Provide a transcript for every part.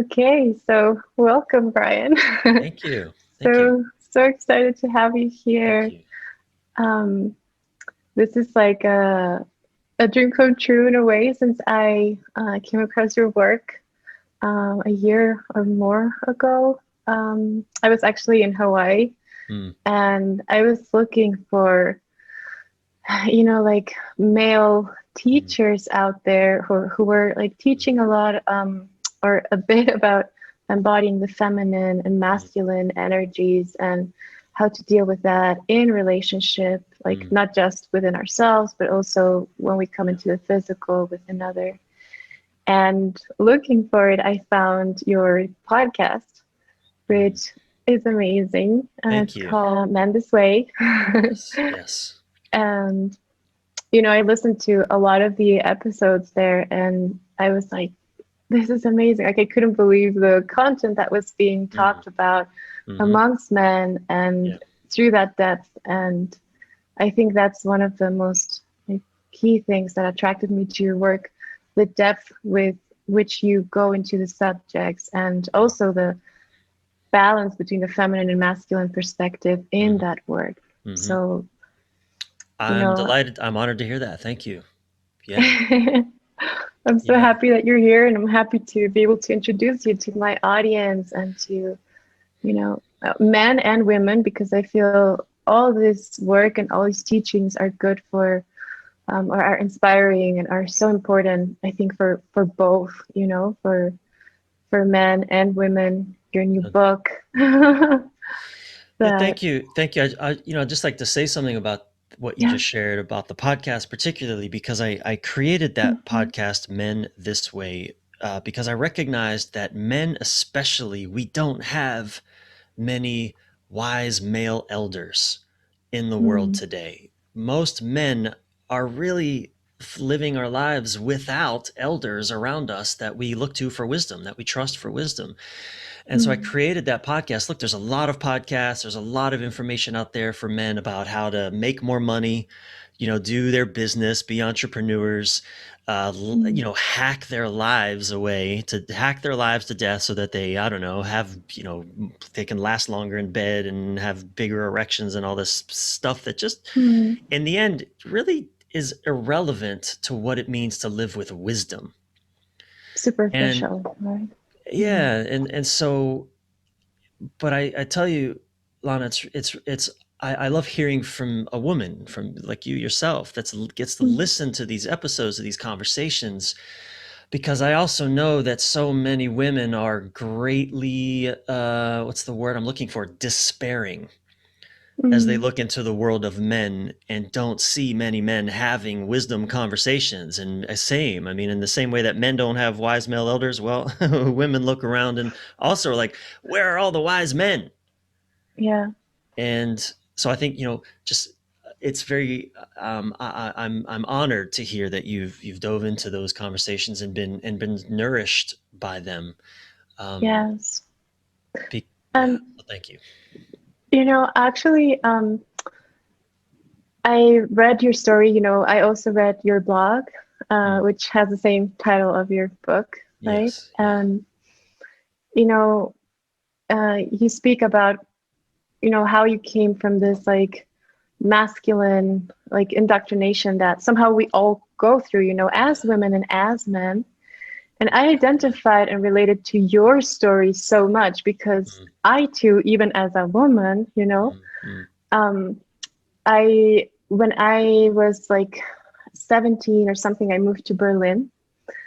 Okay, so welcome, Bryan. Thank you. Thank you. So excited to have you Thank here. you. Um, this is like a dream come true in a way since I came across your work a year or more ago. I was actually in Hawaii Mm, and I was looking for, like male mm, teachers out there who were like mm, teaching a lot or a bit about embodying the feminine and mm, masculine energies and how to deal with that in relationship, like mm. not just within ourselves, but also when we come Yeah. into the physical with another. And looking for it, I found your podcast, Mm. which is amazing. Thank It's you. called Men This Way. Yes. Yes. And I listened to a lot of the episodes there and I was like, this is amazing. Like, I couldn't believe the content that was being Mm, talked about hmm. amongst men Yeah. and through that depth. And I think that's one of the most like, key things that attracted me to your work, the depth with which you go into the subjects and Yeah. also the balance between the feminine and masculine perspective in Hmm. that work. Hmm. So, you I'm know, delighted. I'm honored to hear that. Thank you. Yeah. I'm so Yeah. happy that you're here, and I'm happy to be able to introduce you to my audience and to, men and women, because I feel all this work and all these teachings are good for, or are inspiring and are so important, I think, for both, for men and women. Your new Uh, book. Yeah. That, Thank you. Thank you. I'd just like to say something about what you yeah. just shared about the podcast, particularly because I created that Mhm. podcast, Men This Way, because I recognized that men, especially, we don't have many wise male elders in the world Mm. today. Most men are really living our lives without elders around us that we look to for wisdom, that we trust for wisdom. And so I Mm. created that podcast. Look, there's a lot of podcasts, there's a lot of information out there for men about how to make more money, do their business, be entrepreneurs, Mm. hack their lives away, to hack their lives to death so that they, I don't know, they can last longer in bed and have bigger erections and all this stuff that just, Mm. in the end, really is irrelevant to what it means to live with wisdom. And Superficial, right? Mm. yeah, and so, but I tell you, Lana, I love hearing from a woman, from like you yourself, that's gets to Mm. listen to these episodes of these conversations, because I also know that so many women are greatly, what's the word I'm looking for, despairing, as they Mm. look into the world of men and don't see many men having wisdom conversations. And same, I mean, in the same way that men don't have wise male elders, well, women look around and also are like, where are all the wise men? Yeah. And so I think, just it's very, I'm honored to hear that you've dove into those conversations and been nourished by them. Um, Yes. yeah, And well, thank you. actually, I read your story. I also read your blog, Mm, which has the same title of your book, right? yes, yeah. And you know, you speak about how you came from this like masculine like indoctrination that somehow we all go through, as Yeah, women and as men. And I identified and related to your story so much because mm, I too, even as a woman, mm, mm, um, I when I was like 17 or something, I moved to Berlin.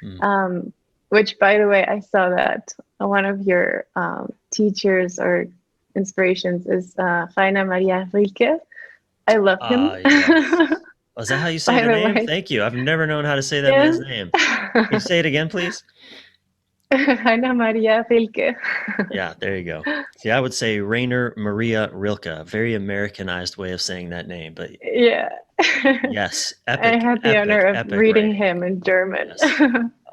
mm. Um, which, by the way, I saw that one of your teachers or inspirations is Rainer Maria Rilke. I love him. Ah, yes. Oh, is that how you say By the the name? way, Thank you. I've never known how to say that yeah. man's name. Can you say it again, please? Rainer Maria Rilke. Yeah, there you go. See, I would say Rainer Maria Rilke, a very Americanized way of saying that name, but Yeah. yes, I epic, had the honor epic, of epic reading writing. him in German. Yes.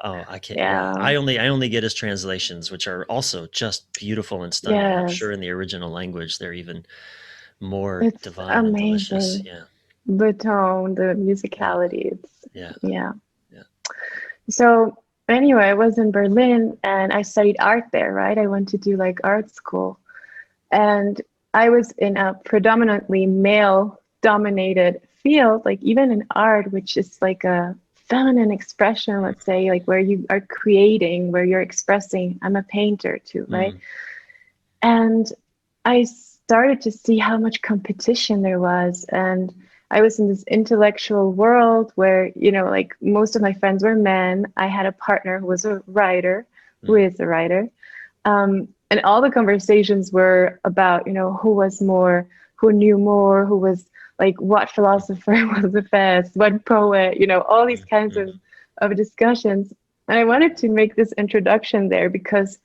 Oh, I can't. Yeah, Yeah. I only get his translations, which are also just beautiful and stunning. I'm Yes. sure in the original language they're even more It's divine and delicious. amazing. Yeah, The tone, the yeah, musicality. It's yeah, yeah. yeah. So anyway, I was in Berlin and I studied art there, right? I went to do like art school. And I was in a predominantly male dominated field, like even in art, which is like a feminine expression, let's say, like where you are creating, where you're expressing. I'm a painter too, right? Mm. And I started to see how much competition there was. And I was in this intellectual world where, like most of my friends were men. I had a partner who was a writer, who Mm. is a writer. And all the conversations were about, who knew more, who was like, what philosopher was the best, what poet, all these Mm. kinds Mm. of discussions. And I wanted to make this introduction there because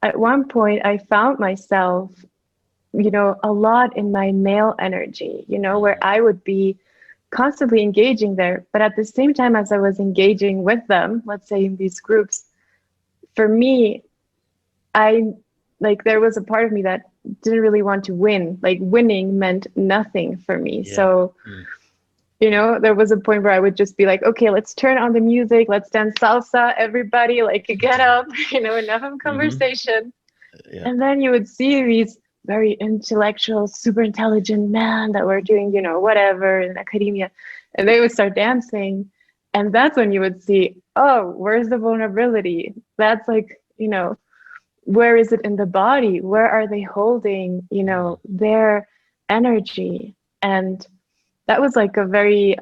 at one point I found myself, a lot in my male energy, where Mm. I would be constantly engaging there. But at the same time as I was engaging with them, let's say in these groups, for me, I like there was a part of me that didn't really want to win. Like winning meant nothing for me. Yeah. So, Mm. there was a point where I would just be like, okay, let's turn on the music, let's dance salsa, everybody, like get up, enough of Mm-hmm. conversation. Yeah. And then you would see these very intellectual, super intelligent men that were doing, whatever in academia, and they would start dancing. And that's when you would see, oh, where's the vulnerability? That's like, where is it in the body? Where are they holding, Mm. their energy? And that was like a very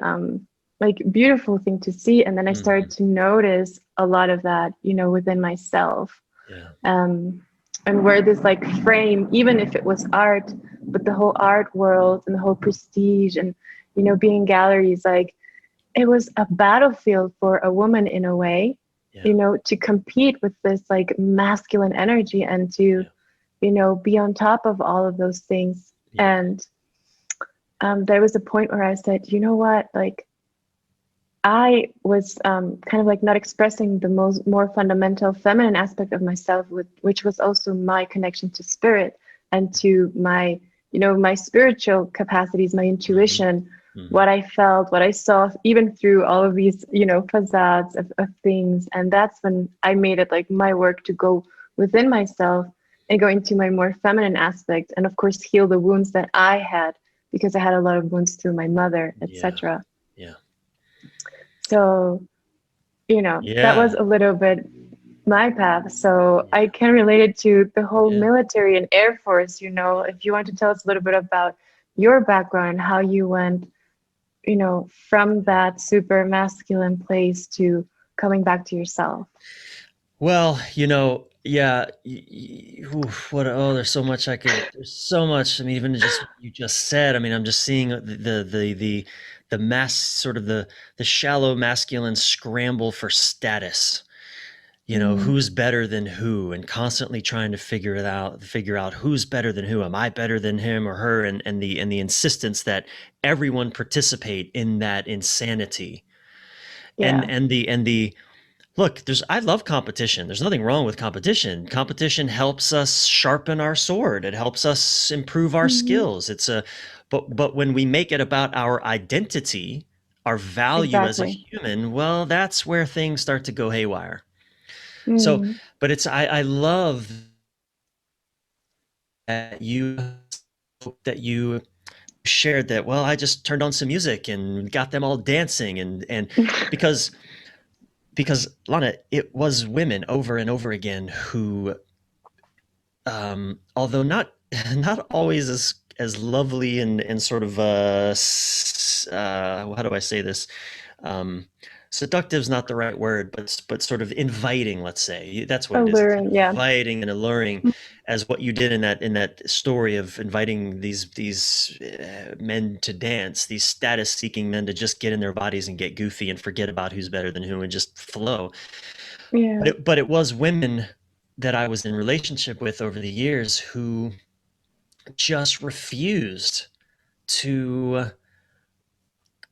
like beautiful thing to see. And then I Mm-hmm. started to notice a lot of that, within myself. Yeah. Um, and where this like frame, even if it was art, but the whole art world and the whole prestige and being in galleries, like it was a battlefield for a woman in a way, Yeah. to compete with this like masculine energy and to, Yeah. be on top of all of those things. Yeah. And there was a point where I said, you know what, like I was kind of like not expressing the more fundamental feminine aspect of myself, which was also my connection to spirit and to my, my spiritual capacities, my Mm-hmm. intuition, Mm-hmm. what I felt, what I saw, even through all of these, facades of things. And that's when I made it like my work to go within myself and go into my more feminine aspect, and of course heal the wounds that I had because I had a lot of wounds through my mother, Yeah. etc. Yeah. So that was Yeah. a little bit my path. So I Yeah. can relate it to the whole Yeah. military and Air Force. If you want to tell us a little bit about your background and how you went, from that super masculine place to coming back to yourself. Well, yeah. Oof, there's so much there's so much. I mean, even just what you just said. I mean, I'm just seeing the mass sort of the shallow masculine scramble for status. Mm, Who's better than who, and constantly trying to figure out who's better than who. Am I better than him or her? And the insistence that everyone participate in that insanity. And yeah. and the look, I love competition. There's nothing wrong with competition. Competition helps us sharpen our sword. It helps us improve our Hmm. skills. But when we make it about our identity, our value as a Exactly. human, well, that's where things start to go haywire. So, Mm. but I love that you shared that. Well, I just turned on some music and got them all dancing, and because Lana, it was women over and over again who, although not not always as lovely and sort of how do I say this? Um, Seductive is not the right word, but sort of inviting. Let's say that's what it is. It's Alluring, yeah. inviting and alluring, as what you did in that story of inviting these men to dance, these status seeking men to just get in their bodies and get goofy and forget about who's better than who and just flow. But Yeah. it was women that I was in relationship with over the years who just refused to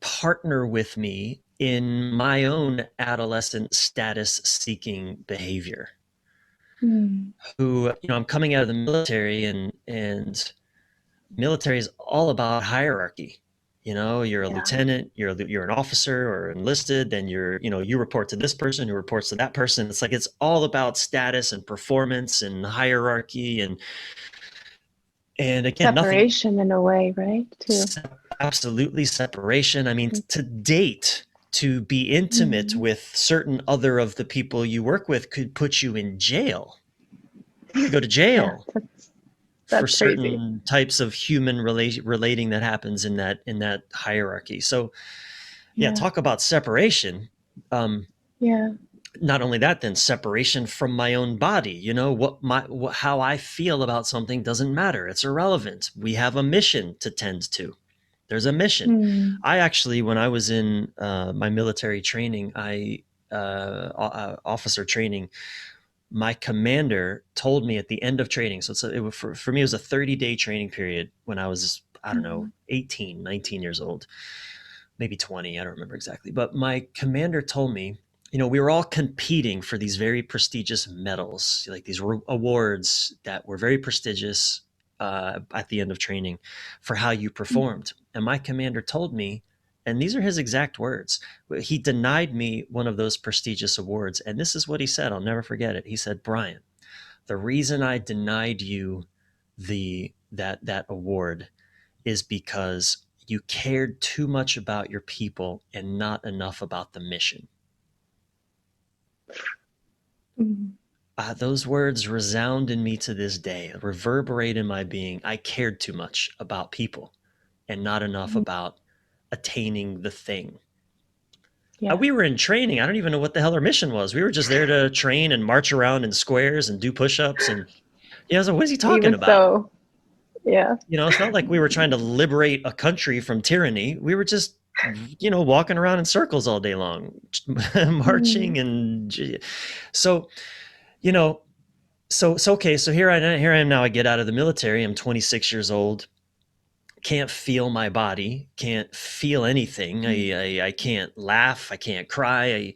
partner with me in my own adolescent status seeking behavior. Mm. Who, I'm coming out of the military, and military is all about hierarchy. You're a Yeah. lieutenant, you're an officer or enlisted, then you report to this person who reports to that person. It's like, it's all about status and performance and hierarchy. And again, nothing, Separation in a way, right? Too. absolutely separation. I mean, to date, to be intimate Mm. with certain other of the people you work with could put you in jail. You could go to Yeah, jail for that's crazy. certain types of human relating that happens in that hierarchy. So yeah, Yeah. talk about separation. Um, Yeah. Not only that, then separation from my own body. How I feel about something doesn't matter. It's irrelevant. We have a mission to tend to. There's a mission. Hmm. I actually, when I was in my military training, officer training, my commander told me at the end of training. So for me, it was a 30-day training period when I was, I don't know, Hmm. 18, 19 years old, maybe 20. I don't remember exactly. But my commander told me, we were all competing for these very prestigious medals, like these awards that were very prestigious at the end of training for how you performed. And my commander told me, and these are his exact words, he denied me one of those prestigious awards. And this is what he said. I'll never forget it. He said, "Bryan, the reason I denied you that award is because you cared too much about your people and not enough about the mission." Hmm. Those words resound in me to this day, reverberate in my being. I cared too much about people and not enough about attaining the thing. Yeah. We were in training. I don't even know what the hell our mission was. We were just there to train and march around in squares and do push-ups. And I was like, what is he talking Even about? so, yeah. It's not like we were trying to liberate a country from tyranny. We were just, walking around in circles all day long, Mm. marching. And so, you know, so okay. So here I am now. I get out of the military. I'm 26 years old. Can't feel my body. Can't feel anything. I can't laugh. I can't cry.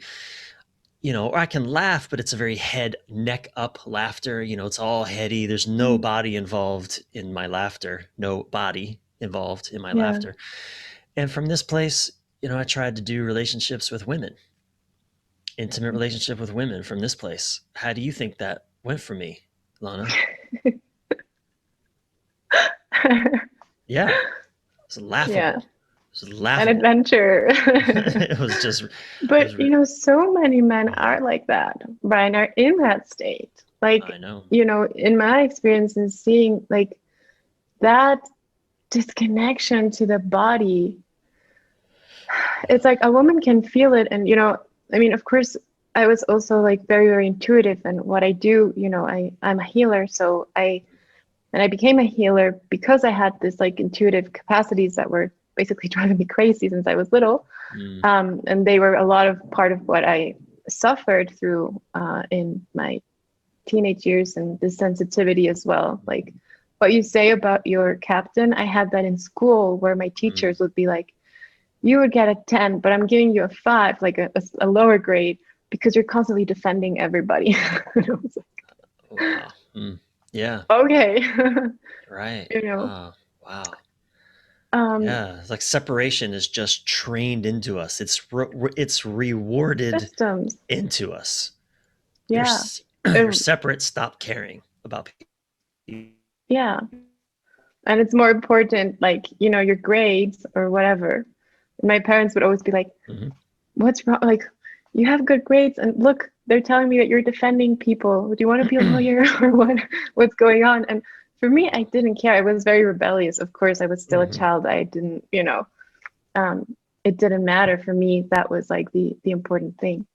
Or I can laugh, but it's a very head, neck up laughter. It's all heady. There's no Mm. body involved in my laughter, no body involved in my Yeah. laughter. And from this place, I tried to do relationships with women, intimate relationship with women from this place. How do you think that went for me, Lana? Yeah, it's Yeah. laughable. It's An laughable. adventure. It was just, it But was, so many men uh, are like that, Brian, are in that state. I Like, know. in my experience and seeing like that disconnection to the body, it's like a woman can feel it. And, of course, I was also like very, very intuitive in what I do. I'm a healer. So I became a healer because I had this like intuitive capacities that were basically driving me crazy since I was little. Mm, And they were a lot of part of what I suffered through in my teenage years, and this sensitivity as well. Like what you say about your captain, I had that in school where my mm. teachers would be like, you would get a 10, but I'm giving you a 5, like a lower grade, because you're constantly defending everybody. And I was Wow. Mm. Yeah. like, okay. Right. you know, Oh, wow. um, Yeah, it's like separation is just trained into us. It's rewarded systems. into us. Yeah. You're Um, separate. Stop caring about people. yeah. And it's more important, like, your grades or whatever. My parents would always be like, Mhm. what's wrong? Like, you have good grades, and look, they're telling me that you're defending people. Do you want to be a lawyer or what? What's going on? And for me, I didn't care. I was very rebellious. Of course, I was still a Mhm. child. I didn't, it didn't matter for me. That was like the important thing.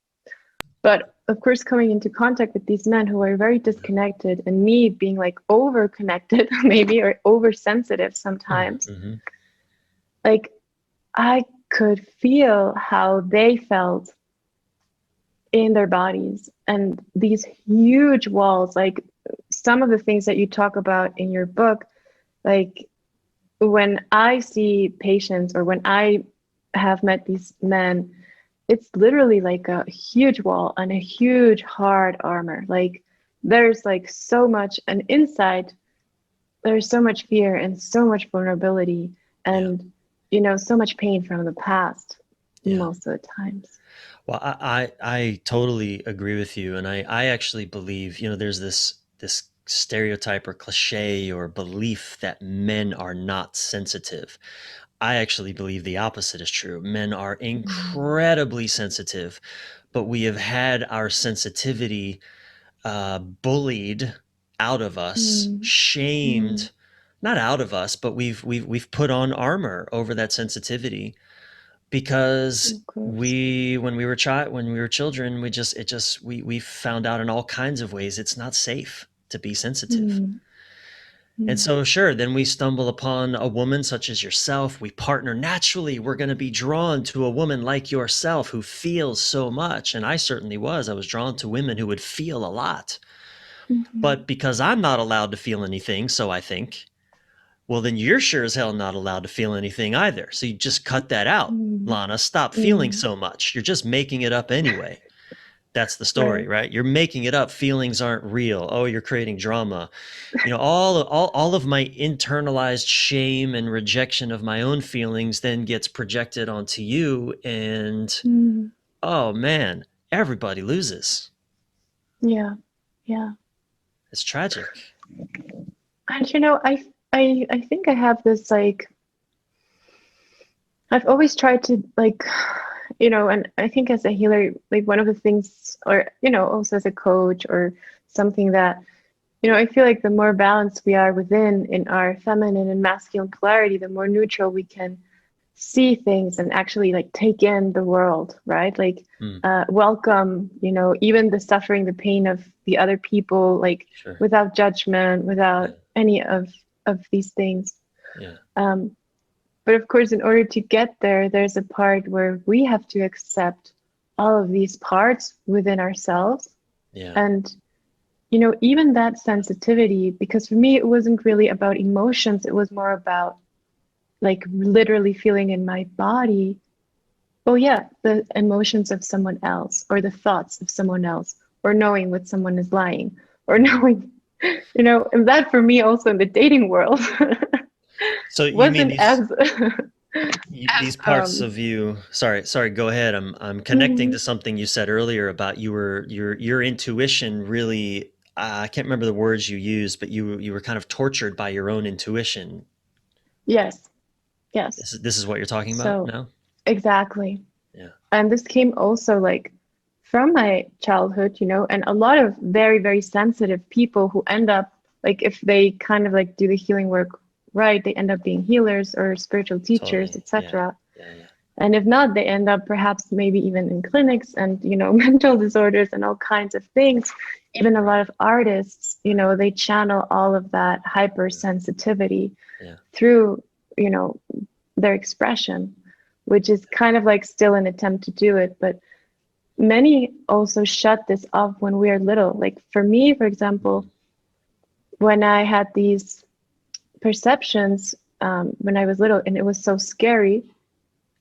But of course, coming into contact with these men who are very disconnected, and me being like over connected, maybe, or oversensitive sometimes, Mhm. like I could feel how they felt in their bodies, and these huge walls, like some of the things that you talk about in your book, like when I see patients or when I have met these men, it's literally like a huge wall and a huge hard armor. Like there's like so much, and inside there's so much fear and so much vulnerability. Yeah. And so much pain from the past Yeah. most of the times. Well, I totally agree with you, and I actually believe, there's this stereotype or cliche or belief that men are not sensitive. I actually believe the opposite is true. Men are Mm, incredibly sensitive, but we have had our sensitivity bullied out of us, mm, mm, shamed, not out of us, but we've put on armor over that sensitivity because of course. we when we were children, we found out in all kinds of ways it's not safe to be sensitive. Mm, And mm, so sure, then we stumble upon a woman such as yourself. We partner naturally. We're going to be drawn to a woman like yourself who feels so much. And I certainly was. I was drawn to women who would feel a lot. mhm, But because I'm not allowed to feel anything, so I think, well, then you're sure as hell not allowed to feel anything either. So you just cut that out, mm, Lana. Stop feeling mm. so much. You're just making it up anyway. That's the story, Right. right? You're making it up. Feelings aren't real. Oh, you're creating drama. All of my internalized shame and rejection of my own feelings then gets projected onto you. And Mm, oh man, everybody loses. yeah. Yeah. It's tragic. And I think I have this like I've always tried to like and I think as a healer, like one of the things or also as a coach or something that I feel like the more balanced we are within in our feminine and masculine polarity, the more neutral we can see things and actually like take in the world, right? Like Mm, welcome, even the suffering, the pain of the other people, like sure. without judgment, Yeah. without any of these things. Yeah. Um, but of course, in order to get there, there's a part where we have to accept all of these parts within ourselves. Yeah. And, even that sensitivity, because for me, it wasn't really about emotions, it was more about like literally feeling in my body, oh, yeah, the emotions of someone else, or the thoughts of someone else, or knowing what someone is lying, or Mm. knowing, and that for me also in the dating world So you mean wasn't these as, these parts um, of you, sorry, go ahead. I'm connecting to mhm. something you said earlier about your intuition really, I can't remember the words you used, but you were kind of tortured by your own intuition. Yes, yes. This is what you're talking about So now? exactly. Yeah. And this came also like from my childhood, and a lot of very, very sensitive people who end up like if they kind of like do the healing work right, they end up being healers or spiritual teachers, Totally. Yeah. etc. Yeah, yeah. And if not, they end up perhaps maybe even in clinics and, mental disorders and all kinds of things. Even a lot Right. of artists, they channel all of that hypersensitivity Yeah. through, you know, their expression, which is kind of like still an attempt to do it. But many also shut this off when we are little. Like for me, for example, Mm, when I had these perceptions when I was little and it was so scary,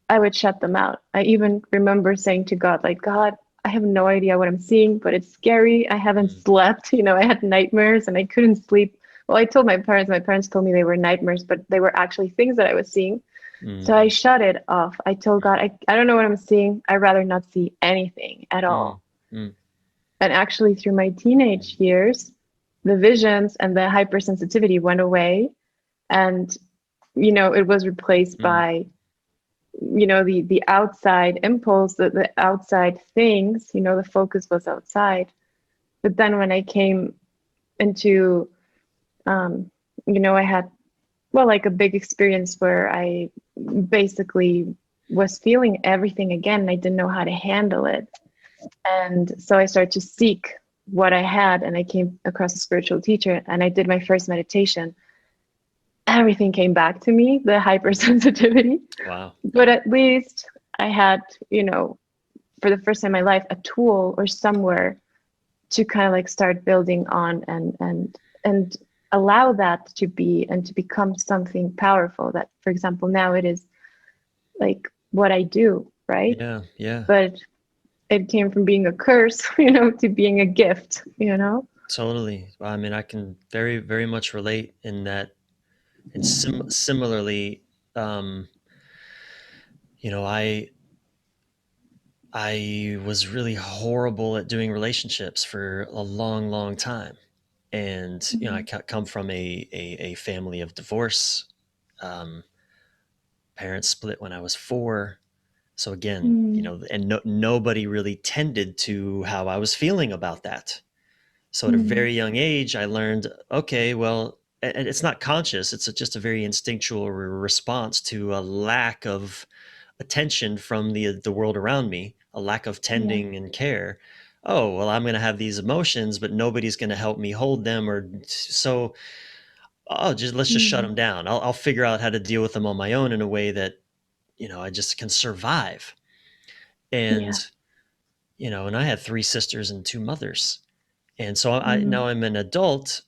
I would shut them out. I even remember saying to God, like, God, I have no idea what I'm seeing, but it's scary. I haven't mm, slept. I had nightmares and I couldn't sleep. Well, I told my parents told me they were nightmares, but they were actually things that I was seeing. So I mm, shut it off. I told God, I don't know what I'm seeing. I'd rather not see anything at mm, all. mm, And actually, through my mm, teenage years, the visions and the hypersensitivity went away. And, it was replaced mm, by the outside impulse, the outside things, the focus was outside. But then when I came into um I had like a big experience where I basically was feeling everything again and I didn't know how to handle it. And so I started to seek what I had and I came across a spiritual teacher and I did my first meditation. Everything came back to me, the mm. hypersensitivity. Wow. But at least I had, for the first time in my life, a tool or somewhere to kind of like start building on and allow that to be and to become something powerful. That, for example, now it is like what I do, right? Yeah, yeah. But it came from being a curse, to being a gift. Totally. Well, I mean, I can very, very much relate in that, and similarly, um, you know, I was really horrible at doing relationships for a long, long time. And, you know, I Mm-hmm. come from a family of divorce. Um, Parents split when I was 4. So again, you Mm-hmm. know, and nobody really tended to how I was feeling about that. So at a very young age, I learned, okay, well, and it's not conscious, it's just a very instinctual response to a lack of attention from the world around me, a lack of Yeah. tending and care. Oh, well, I'm going to have these emotions, but nobody's going to help me hold them, or so. Oh, just let's just shut Mm-hmm. them down. I'll figure out how to deal with them on my own in a way that, you know, I just can survive. And Yeah. you know, and I had 3 sisters and 2 mothers, and so I Mm-hmm. now I'm an adult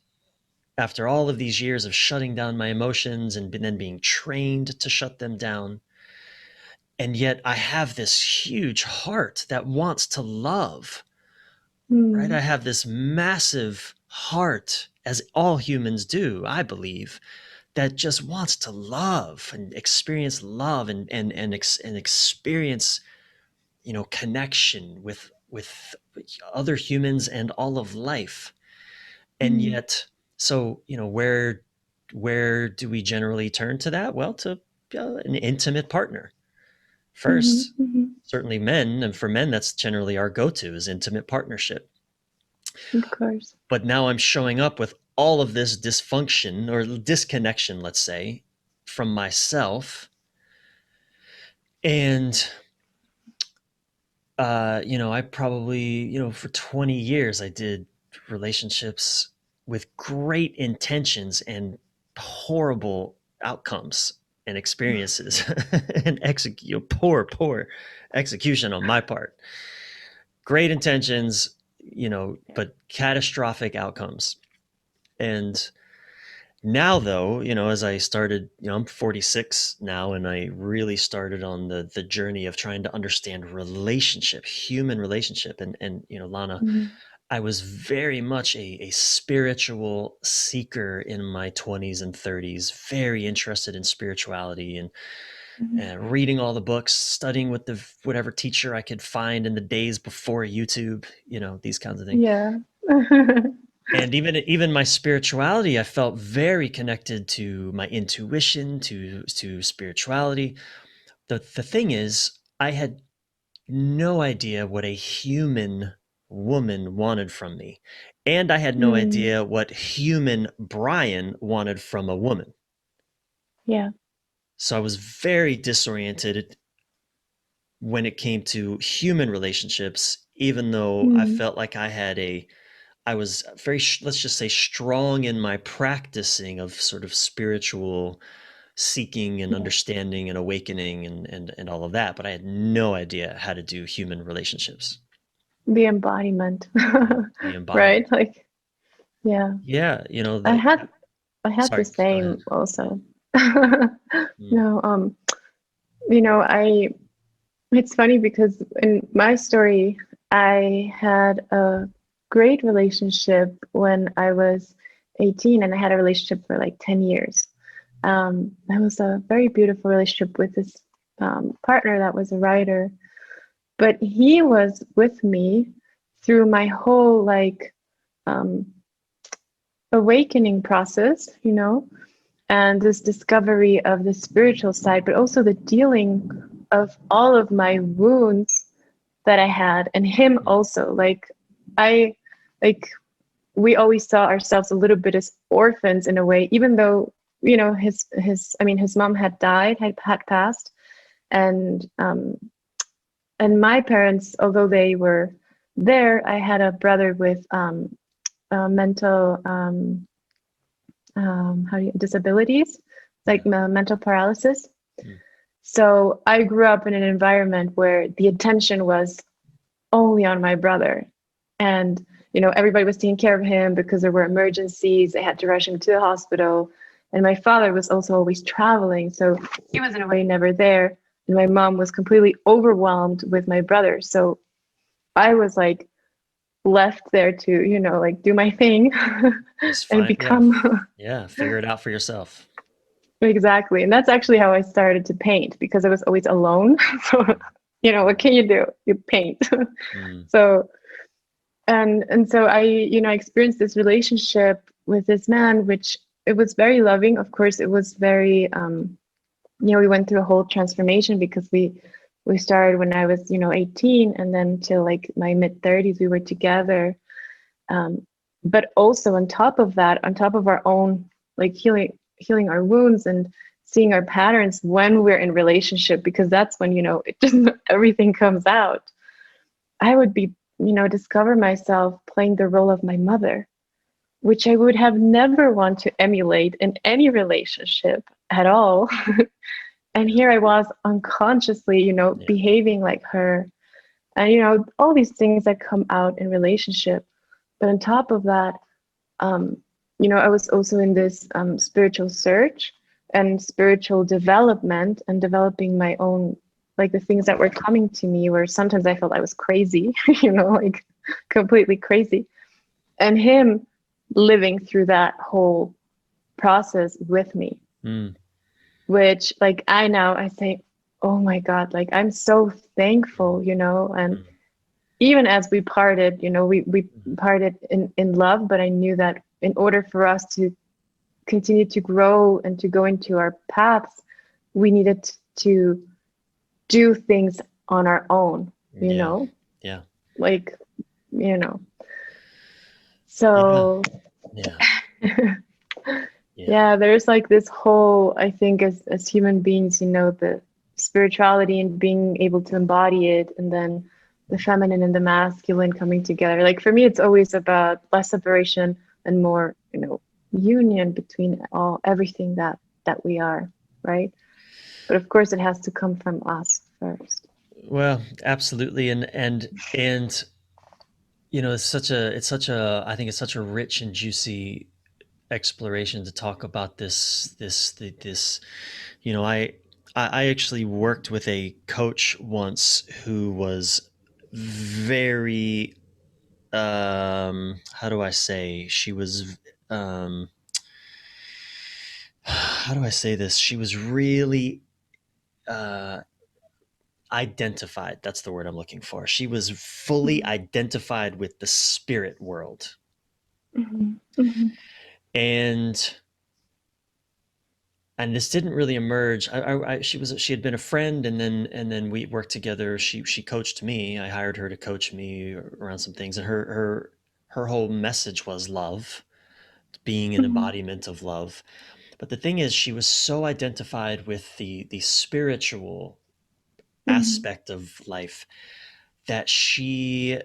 after all of these years of shutting down my emotions and then being trained to shut them down. And yet I have this huge heart that wants to love, right? Mm-hmm. I have this massive heart, as all humans do, I believe, that just wants to love and experience love and experience, you know, connection with other humans and all of life. And Mm-hmm. yet, so, you know, where do we generally turn to that? Well, to an intimate partner first. Mm-hmm. Certainly men, and for men that's generally our go-to, is intimate partnership. Of course. But now I'm showing up with all of this dysfunction or disconnection, let's say, from myself. And you know, I probably, you know, for 20 years I did relationships with great intentions and horrible outcomes and experiences and execute poor execution on my part. Great intentions, you know, but catastrophic outcomes. And now though, you know, as I started, you know, I'm 46 now, and I really started on the journey of trying to understand relationship, human relationship. And you know, Lana, Mm-hmm. I was very much a spiritual seeker in my 20s and 30s, very interested in spirituality Mm-hmm. and reading all the books, studying with the whatever teacher I could find in the days before YouTube, you know, these kinds of things. Yeah. And even my spirituality, I felt very connected to my intuition, to spirituality. The thing is, I had no idea what a human woman wanted from me, and I had no Mm. idea what human Bryan wanted from a woman. Yeah. So I was very disoriented when it came to human relationships, even though I Mm. felt like I was very, let's just say, strong in my practicing of sort of spiritual seeking and Yeah. understanding and awakening and all of that, but I had no idea how to do human relationships. The embodiment. The embodiment. Right? Like, yeah. Yeah, you know, I the had I had the sorry, go ahead. same also. Mm, No, you know, it's funny because in my story, I had a great relationship when I was 18, and I had a relationship for like 10 years. That was a very beautiful relationship with this partner that was a writer, but he was with me through my whole like um, awakening process, you know, and this discovery of the spiritual side, but also the dealing of all of my wounds that I had, and him mm, also. I, like, we always saw ourselves a little bit as orphans in a way, even though, you know, I mean, his mom had died, had passed, and my parents, although they were there, I had a brother with mental how do you, disabilities, yeah. like mental paralysis. Mm, So I grew up in an environment where the attention was only on my brother. And, you know, everybody was taking care of him because there were emergencies. They had to rush him to the hospital. And my father was also always traveling. So he was in a way never there. And my mom was completely overwhelmed with my brother. So I was like left there to, you know, like do my thing just and fine. Yeah. become Yeah. Figure it out for yourself. Exactly. And that's actually how I started to paint because I was always alone. So, what can you do? You paint. Mm, So, and so I experienced this relationship with this man, which it was very loving. Of course, it was very, we went through a whole transformation because we started when I was, 18, and then till like my mid 30s, we were together. Um, but also on top of that, on top of our own like healing our wounds and seeing our patterns when we're in relationship, because that's when, it just everything comes out. I would be, discover myself playing the role of my mother, which I would have never want to emulate in any relationship at all. And yeah, here I was unconsciously, yeah, behaving like her. And, all these things that come out in relationship. But on top of that, um, I was also in this spiritual search and spiritual development and developing my own, like the things that were coming to me where sometimes I felt I was crazy, like completely crazy. And him living through that whole process with me, mm, which like I say, oh my God, like I'm so thankful, and mm, even as we parted, we mm, parted in love, but I knew that in order for us to continue to grow and to go into our paths, we needed to do things on our own, yeah, yeah, like, you know. yeah, So yeah, yeah, yeah, there's like this whole, I think as human beings, the spirituality and being able to embody it, and then the feminine and the masculine coming together. Like for me, it's always about less separation and more, union between everything that we are, right? But of course, it has to come from us first. well, absolutely. And I think it's such a rich and juicy exploration to talk about this. you know i I actually worked with a coach once who was very, how do I say, she was, how do I say this, she was really, uh identified. That's the word I'm looking for. She was fully Mhm, identified with the spirit world. mhm, mhm, and and this didn't really emerge. She had been a friend, and then we worked together. She coached me. I hired her to coach me around some things, and her whole message was love, being an mhm, embodiment of love. But the thing is, she was so identified with the spiritual mhm, aspect of life that she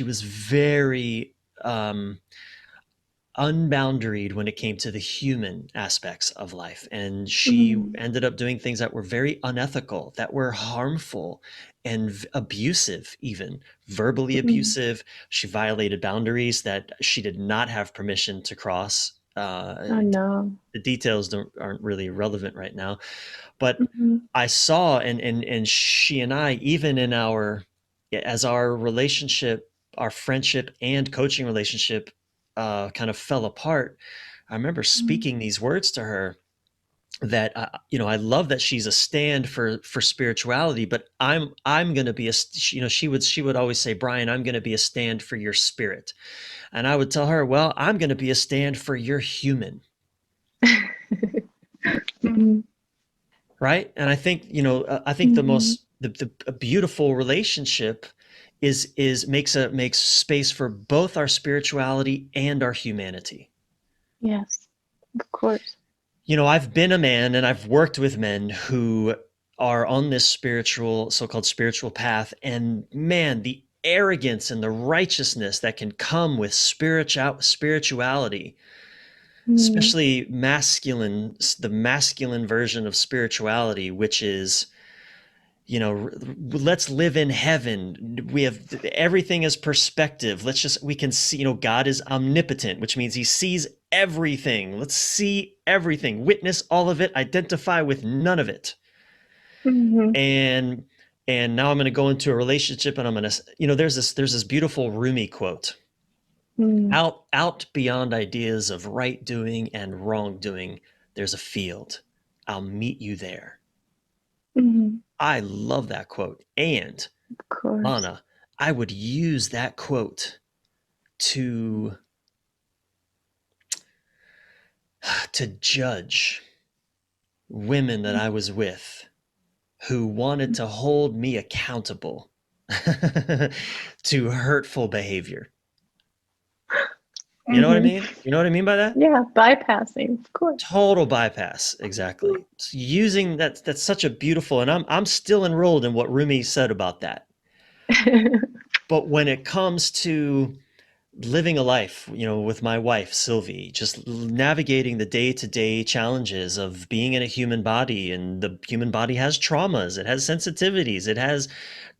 was very, um, unboundaried when it came to the human aspects of life. And she mhm, ended up doing things that were very unethical, that were harmful and abusive, even verbally mhm. abusive. She violated boundaries that she did not have permission to cross. Oh no. The details aren't really relevant right now, but Mhm, I saw, and she and I, even in as our relationship, our friendship and coaching relationship, kind of fell apart. I remember mhm, speaking these words to her that, I love that she's a stand for spirituality, but I'm going to be she would always say, Bryan, I'm going to be a stand for your spirit. And I would tell her, well, I'm going to be a stand for your human. mhm, Right. And I think, I think the mhm. most the a beautiful relationship makes space for both our spirituality and our humanity. Yes, of course. I've been a man, and I've worked with men who are on this so-called spiritual path, and man, the arrogance and the righteousness that can come with spirituality, Mm, especially the masculine version of spirituality, which is, let's live in heaven. We have everything as perspective. We can see, God is omnipotent, which means he sees everything. Let's see everything, witness all of it, identify with none of it. mhm, And now I'm going to go into a relationship, and I'm going to, there's this beautiful Rumi quote: mm, out beyond ideas of right doing and wrong doing, there's a field. I'll meet you there. Hmm. I love that quote. And Of course. Lana, I would use that quote to judge women that I was with who wanted to hold me accountable to hurtful behavior. You know what I Hmm. mean? You know what I mean by that? Yeah, bypassing, of course. Total bypass, exactly. So using that's such a beautiful, and I'm still enrolled in what Rumi said about that. But when it comes to living a life, with my wife, Sylvie, just navigating the day-to-day challenges of being in a human body, and the human body has traumas, it has sensitivities, it has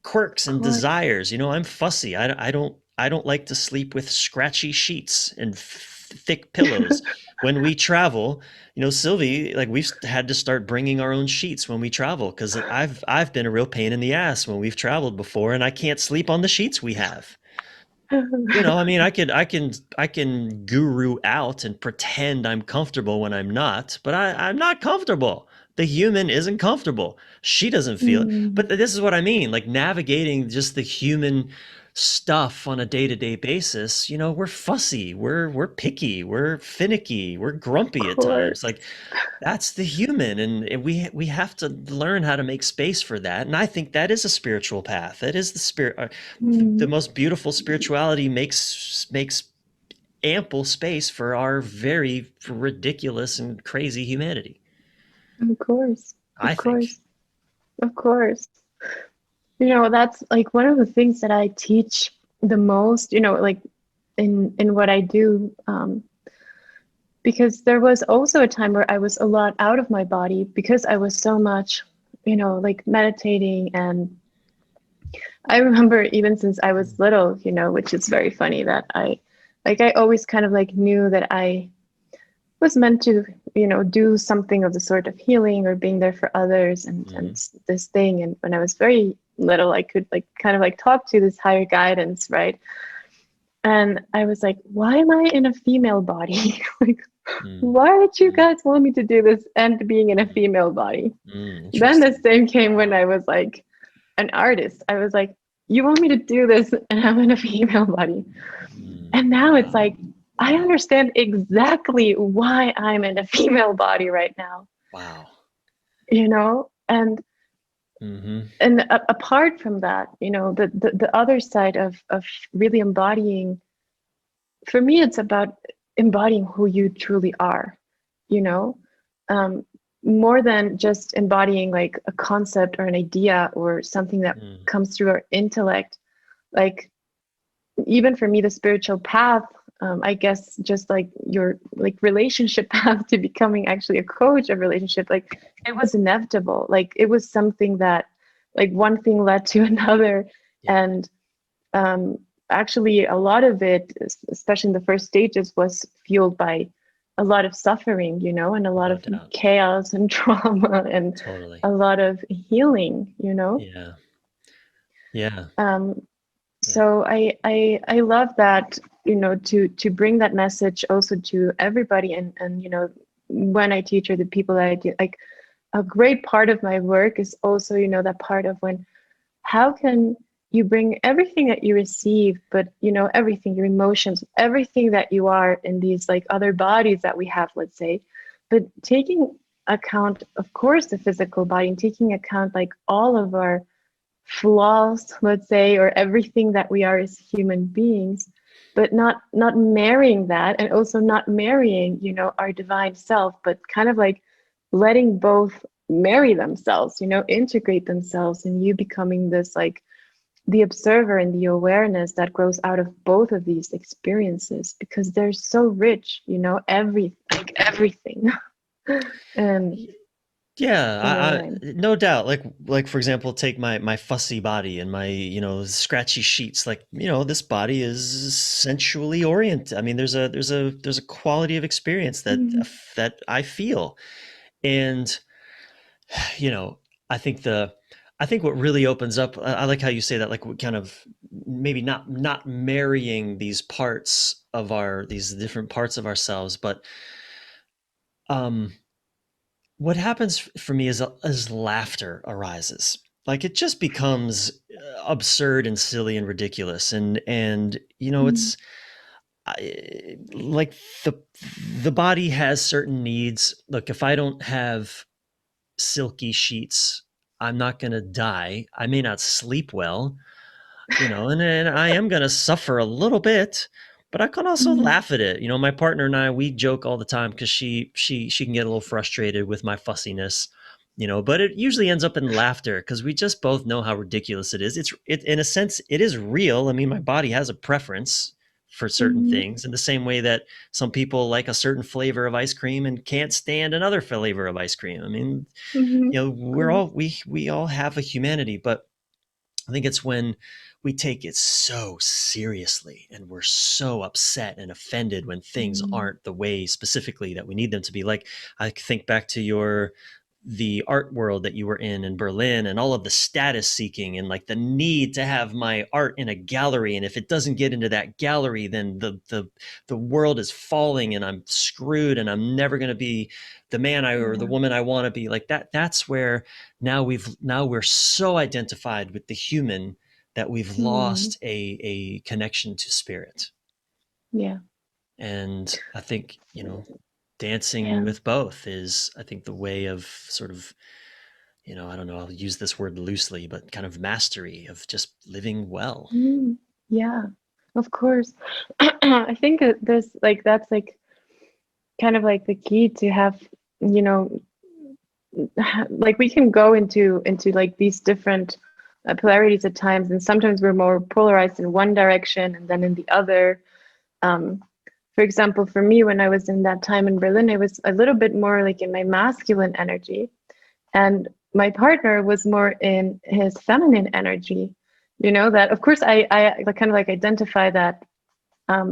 quirks Of and course. desires. I'm fussy. I don't like to sleep with scratchy sheets and thick pillows. When we travel, Sylvie, like we've had to start bringing our own sheets when we travel because I've been a real pain in the ass when we've traveled before, and I can't sleep on the sheets we have. I mean, I can guru out and pretend I'm comfortable when I'm not, but I'm not comfortable. The human isn't comfortable. She doesn't feel it. Mm, But this is what I mean, like navigating just the human stuff on a day-to-day basis. We're fussy, we're picky, we're finicky, we're of grumpy at times. course. Like that's the human, and we have to learn how to make space for that. And I think that is a spiritual path. That is the spirit. The Mm, most beautiful spirituality makes ample space for our very ridiculous and crazy humanity. of course. I Of think. course. Of course. That's like one of the things that I teach the most, like in what I do. Because there was also a time where I was a lot out of my body because I was so much, like meditating. And I remember even since I was little, which is very funny that I always kind of like knew that I was meant to, do something of the sort of healing or being there for others and Mhm. this thing. And when I was very little, I could like kind of like talk to this higher guidance, right? And I was like, why am I in a female body? Like, Mm, why did you mm, guys want me to do this and being in a female body? Then the interesting. same came when Wow. I was like an artist. I was like, you want me to do this and I'm in a female body. And now it's Wow. like, I understand exactly why I'm in a female body right now, Wow. And Hmm. apart from that, the other side of really embodying, for me, it's about embodying who you truly are, you know, um, more than just embodying like a concept or an idea or something that Mm, comes through our intellect. Like, even for me, the spiritual path, I guess, just like your like relationship path to becoming actually a coach of relationship, like it was inevitable. Like it was something that, like, one thing led to another. yeah. And um, actually a lot of it, especially in the first stages, was fueled by a lot of suffering, and a lot No of doubt. chaos and trauma and Totally. a lot of healing. Yeah. Yeah. um, Yeah. so I love that, to bring that message also to everybody. And when I teach, or the people that I do, like, a great part of my work is also, that part of when, how can you bring everything that you receive, but everything, your emotions, everything that you are in these like other bodies that we have, let's say, but taking account, of course, the physical body, and taking account like all of our flaws, let's say, or everything that we are as human beings, but not marrying that, and also not marrying, our divine self, but kind of like letting both marry themselves, integrate themselves, and you becoming this like the observer and the awareness that grows out of both of these experiences, because they're so rich, everything. And Yeah, you know what I I'm no doubt. Like for example, take my fussy body and my scratchy sheets. Like this body is sensually oriented. I mean, there's a quality of experience mm-hmm. that I feel, and you know, I think what really opens up. I like how you say that. Like we kind of maybe not marrying these different parts of ourselves, but um what happens for me is as laughter arises. Like it just becomes absurd and silly and ridiculous, and you know Mm, it's like the body has certain needs. Look, if I don't have silky sheets, I'm not going to die. I may not sleep well, you know, and I am going to suffer a little bit, but I can also mm, laugh at it. You know, my partner and I, we joke all the time because she can get a little frustrated with my fussiness, you know, but it usually ends up in laughter because we just both know how ridiculous it is. It in a sense it is real. I mean, my body has a preference for certain mm, things in the same way that some people like a certain flavor of ice cream and can't stand another flavor of ice cream. I mean, mhm, you know, of course. we all have a humanity, but I think it's when we take it so seriously and we're so upset and offended when things Mm, aren't the way specifically that we need them to be. Like I think back to the art world that you were in Berlin and all of the status seeking and like the need to have my art in a gallery, and if it doesn't get into that gallery then the world is falling and I'm screwed and I'm never going to be the man I or the yeah. woman I want to be. Like that's where now we're so identified with the human that we've Mm, lost a connection to spirit. yeah. And I think, you know, dancing Yeah. with both is, I think, the way of sort of, you know, I don't know, I'll use this word loosely, but kind of mastery of just living well. Mm, yeah. Of course. I think that there's like that's like kind of like the key to have, you know, like we can go into like these different polarities at times, and sometimes we're more polarized in one direction and then in the other. Um, for example, for me, when I was in that time in Berlin, I was a little bit more like in my masculine energy, and my partner was more in his feminine energy. You know that, of course, I kind of like identify that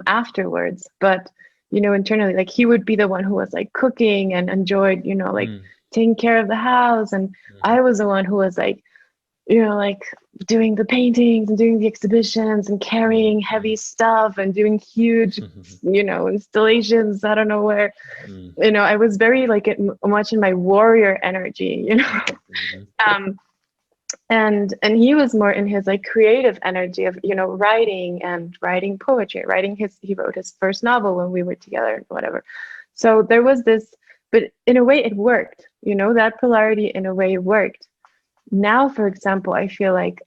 afterwards, but you know, internally, like he would be the one who was like cooking and enjoyed, you know, like Mm, taking care of the house, and mhm, I was the one who was like, you know, like doing the paintings and doing the exhibitions and mm, carrying heavy mm, stuff and doing huge, you know, installations. I don't know where, mm, you know, I was very like much in my warrior energy, you know. mhm, um, and he was more in his like creative energy of, you know, writing and writing poetry, writing his, he wrote his first novel when we were together and whatever. So there was this, but in a way it worked, you know, that polarity in a way worked. Now, for example, I feel like,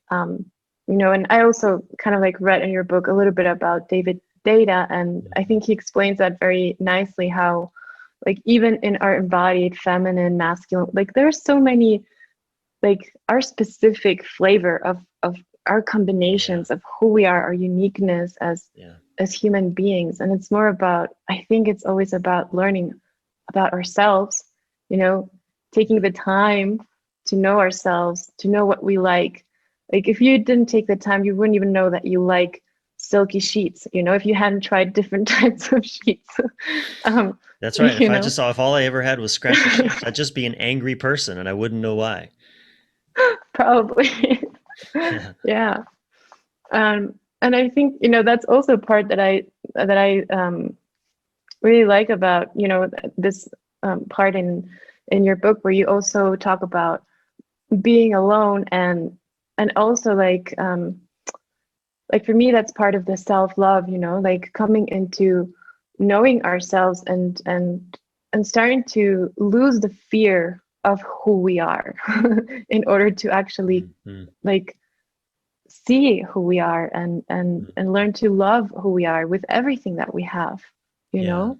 you know, and I also kind of like read in your book a little bit about David Data, and I mhm. think he explains that very nicely how, like, even in our embodied feminine, masculine, like, there's so many, like, our specific flavor of our Yeah, combinations of who we are, our uniqueness yeah, as human beings. And it's more about, I think it's always about learning about ourselves, you know, taking the time to know ourselves, to know what we like. Like if you didn't take the time, you wouldn't even know that you like silky sheets, you know, if you hadn't tried different types of sheets. um, that's right. you know, If all I ever had was scratchy sheets, I'd just be an angry person and I wouldn't know why. probably. Yeah. Yeah. And I think, you know, that's also part that I really like about, you know, this part in your book where you also talk about being alone, and also like for me that's part of the self-love, you know, like coming into knowing ourselves and starting to lose the fear of who we are in order to actually Mhm, like see who we are and mhm. learn to love who we are with everything that we have, you Yeah. know.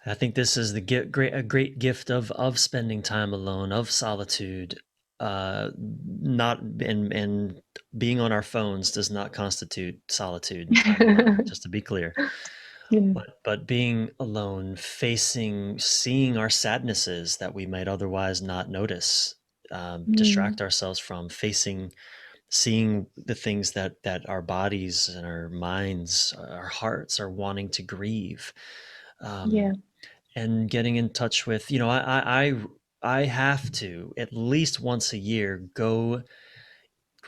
I think this is a great gift of spending time alone, of solitude. Not and being on our phones does not constitute solitude and time alone. Just to be clear, Yeah. but being alone, facing, seeing our sadnesses that we might otherwise not notice, Mm, distract ourselves from, facing, seeing the things that our bodies and our minds, our hearts are wanting to grieve. yeah. Um, and getting in touch with, you know, I have to at least once a year go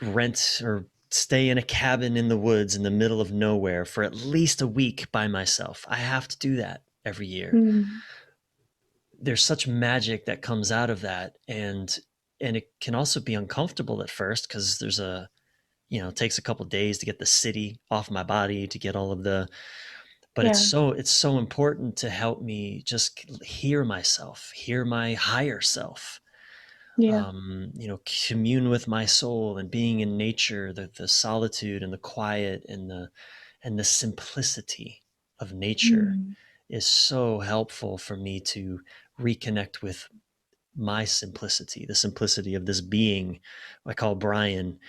rent or stay in a cabin in the woods in the middle of nowhere for at least a week by myself. I have to do that every year. Mm, there's such magic that comes out of that, and it can also be uncomfortable at first because there's a, it takes a couple days to get the city off my body, to get all of the, but Yeah. it's so important to help me just hear myself, hear my higher self, Yeah. commune with my soul, and being in nature, the solitude and the quiet and the simplicity of nature Mm. is so helpful for me to reconnect with my simplicity, the simplicity of this being I call Bryan,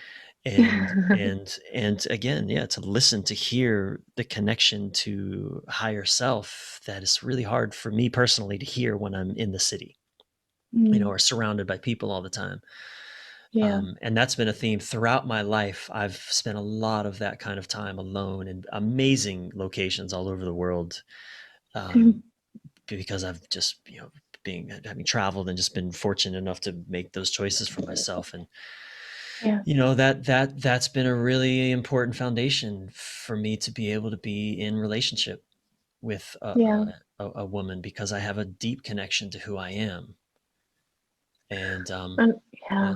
and again, yeah, to listen, to hear the connection to higher self that is really hard for me personally to hear when I'm in the city, Mm. or surrounded by people all the time. Yeah. And that's been a theme throughout my life. I've spent a lot of that kind of time alone in amazing locations all over the world, um, because I've just, being having traveled and just been fortunate enough to make those choices for myself. And Yeah. that's been a really important foundation for me to be able to be in relationship with Yeah. a woman, because I have a deep connection to who I am. And And yeah, yeah.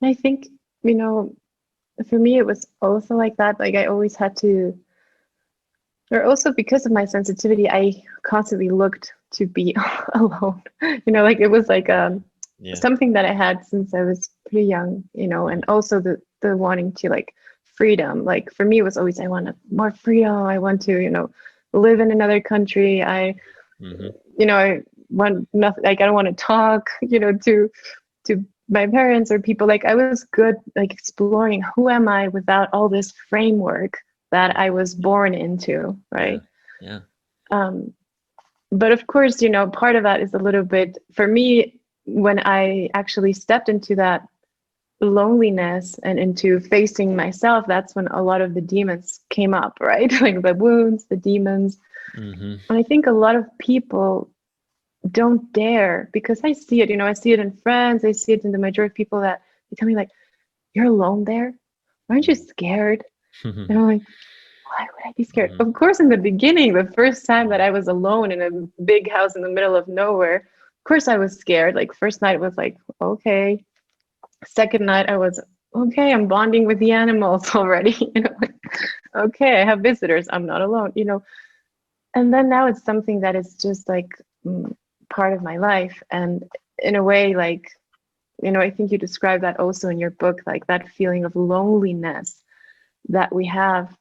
I think, you know, for me, it was also like that. Like I always had to, or also because of my sensitivity, I constantly looked to be alone. Like it was like Yeah. something that I had since I was pretty young, and Mhm. also the wanting to like freedom. Like for me, it was always I want more freedom. I want to, live in another country. Mhm. I want nothing. Like I don't want to talk, to my parents or people. Like I was good like exploring who am I without all this framework that I was born into, Yeah. right? Yeah. um but of course, part of that is a little bit for me when I actually stepped into that loneliness and into facing myself. That's when a lot of the demons came up, right? Like the wounds, the demons. Mhm. And I think a lot of people don't dare, because I see it, I see it in friends, I see it in the majority of people that they tell me like, you're alone there, aren't you scared? And I'm like, why would I be scared? Mhm. Of course, in the beginning, the first time that I was alone in a big house in the middle of nowhere, of course I was scared. Like first night was like, okay. Second night I was okay, I'm bonding with the animals already. Like, okay, I have visitors, I'm not alone. And then now it's something that is just like part of my life. And in a way, like, I think you describe that also in your book, like that feeling of loneliness that we have.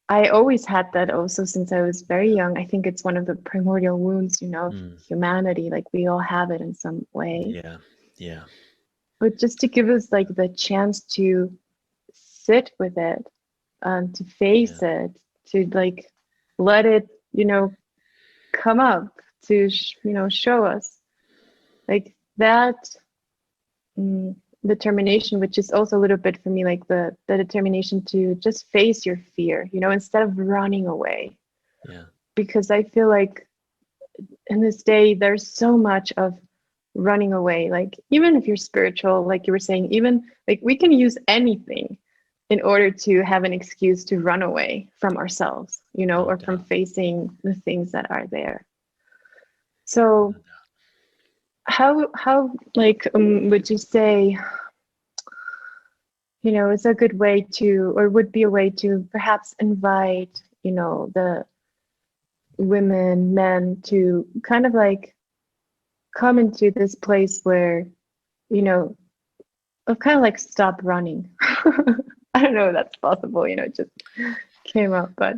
I always had that also since I was very young. I think it's one of the primordial wounds, of Mm. humanity. Like we all have it in some way. Yeah. Yeah. But just to give us like the chance to sit with it, to Yeah. face it, to like let it, come up, to, show us like that mm, determination, which is also a little bit for me like the determination to just face your fear, instead of running away. Yeah. Because I feel like in this day there's so much of running away. Like even if you're spiritual, like you were saying, even like we can use anything in order to have an excuse to run away from ourselves, No or from doubt. facing the things that are there. No So doubt. how like would you say, it's a good way to, or would be a way to perhaps invite, the women, men to kind of like come into this place where, you know, of kind of like stop running. I don't know if that's possible, it just came up, but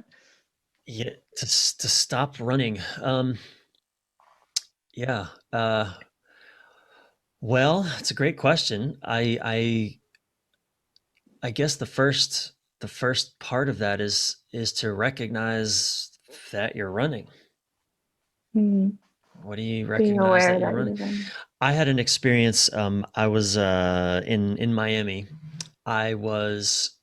Yeah. To stop running. Yeah. Well, it's a great question. I guess the first part of that is to recognize that you're running. mm, What do you being recognize that aware you're that running? you're running. I had an experience. I was in Miami. I was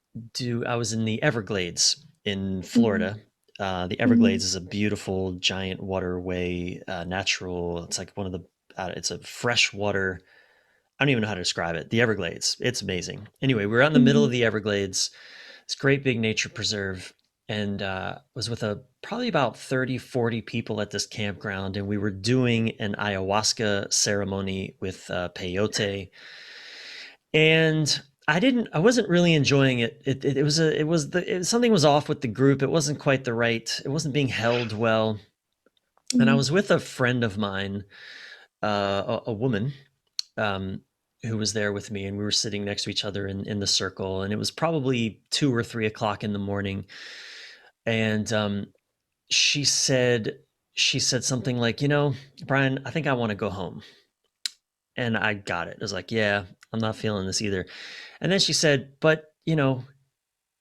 I was in the Everglades in Mm, Florida. The mm, Everglades is a beautiful giant waterway, natural. It's like one of the. It's a freshwater. I don't even know how to describe it. The Everglades. It's amazing. Anyway, we're out in the middle mm, of the Everglades. It's a great big nature preserve, and was with a probably about 30, 40 people at this campground, and we were doing an ayahuasca ceremony with peyote. And I wasn't really enjoying it. Something was off with the group. It wasn't quite it wasn't being held well. And I Mm, was with a friend of mine, a woman, um, who was there with me, and we were sitting next to each other in the circle, and it was probably 2 or 3 o'clock in the morning. And she said, she said something like, Bryan, I think I want to go home. And I got it. I was like, yeah, I'm not feeling this either. And then she said, but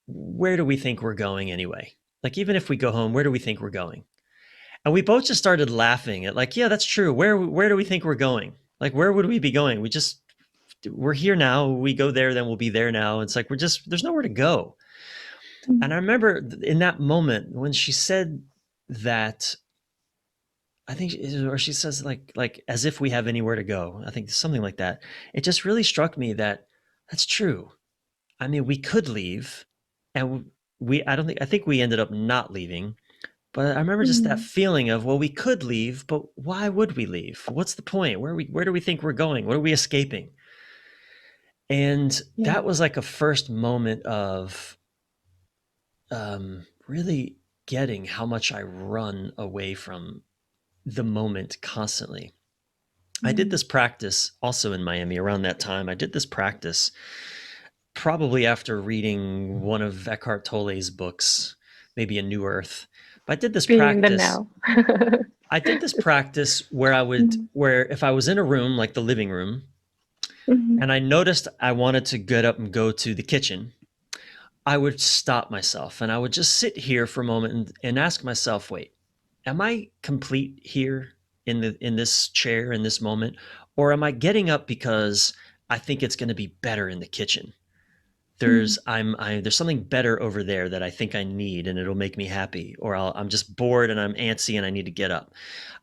where do we think we're going anyway? Like, even if we go home, where do we think we're going? And we both just started laughing at, like, yeah, that's true. Where do we think we're going? Like, where would we be going? We're here now. We go there, then we'll be there now. It's like, there's nowhere to go. And mm, I remember in that moment when she said that, I think, or she says, like as if we have anywhere to go. I think something like that. It just really struck me that that's true. I mean, we could leave, and I think we ended up not leaving. But I remember just that mm. feeling of, well, we could leave, but why would we leave? What's the point? Where do we think we're going? What are we escaping? And Yeah. that was like a first moment of really getting how much I run away from the moment constantly. I did Mm, this practice also in Miami around that time. I did this practice probably after reading one of Eckhart Tolle's books, maybe A New Earth. But being in the now. I did this practice Mm, where if I was in a room like the living room mhm, and I noticed I wanted to get up and go to the kitchen, I would stop myself and I would just sit here for a moment and ask myself, wait, am I complete here in this chair in this moment? Or am I getting up because I think it's going to be better in the kitchen? mm, There's something better over there that I think I need and it'll make me happy, or I'm just bored and I'm antsy and I need to get up.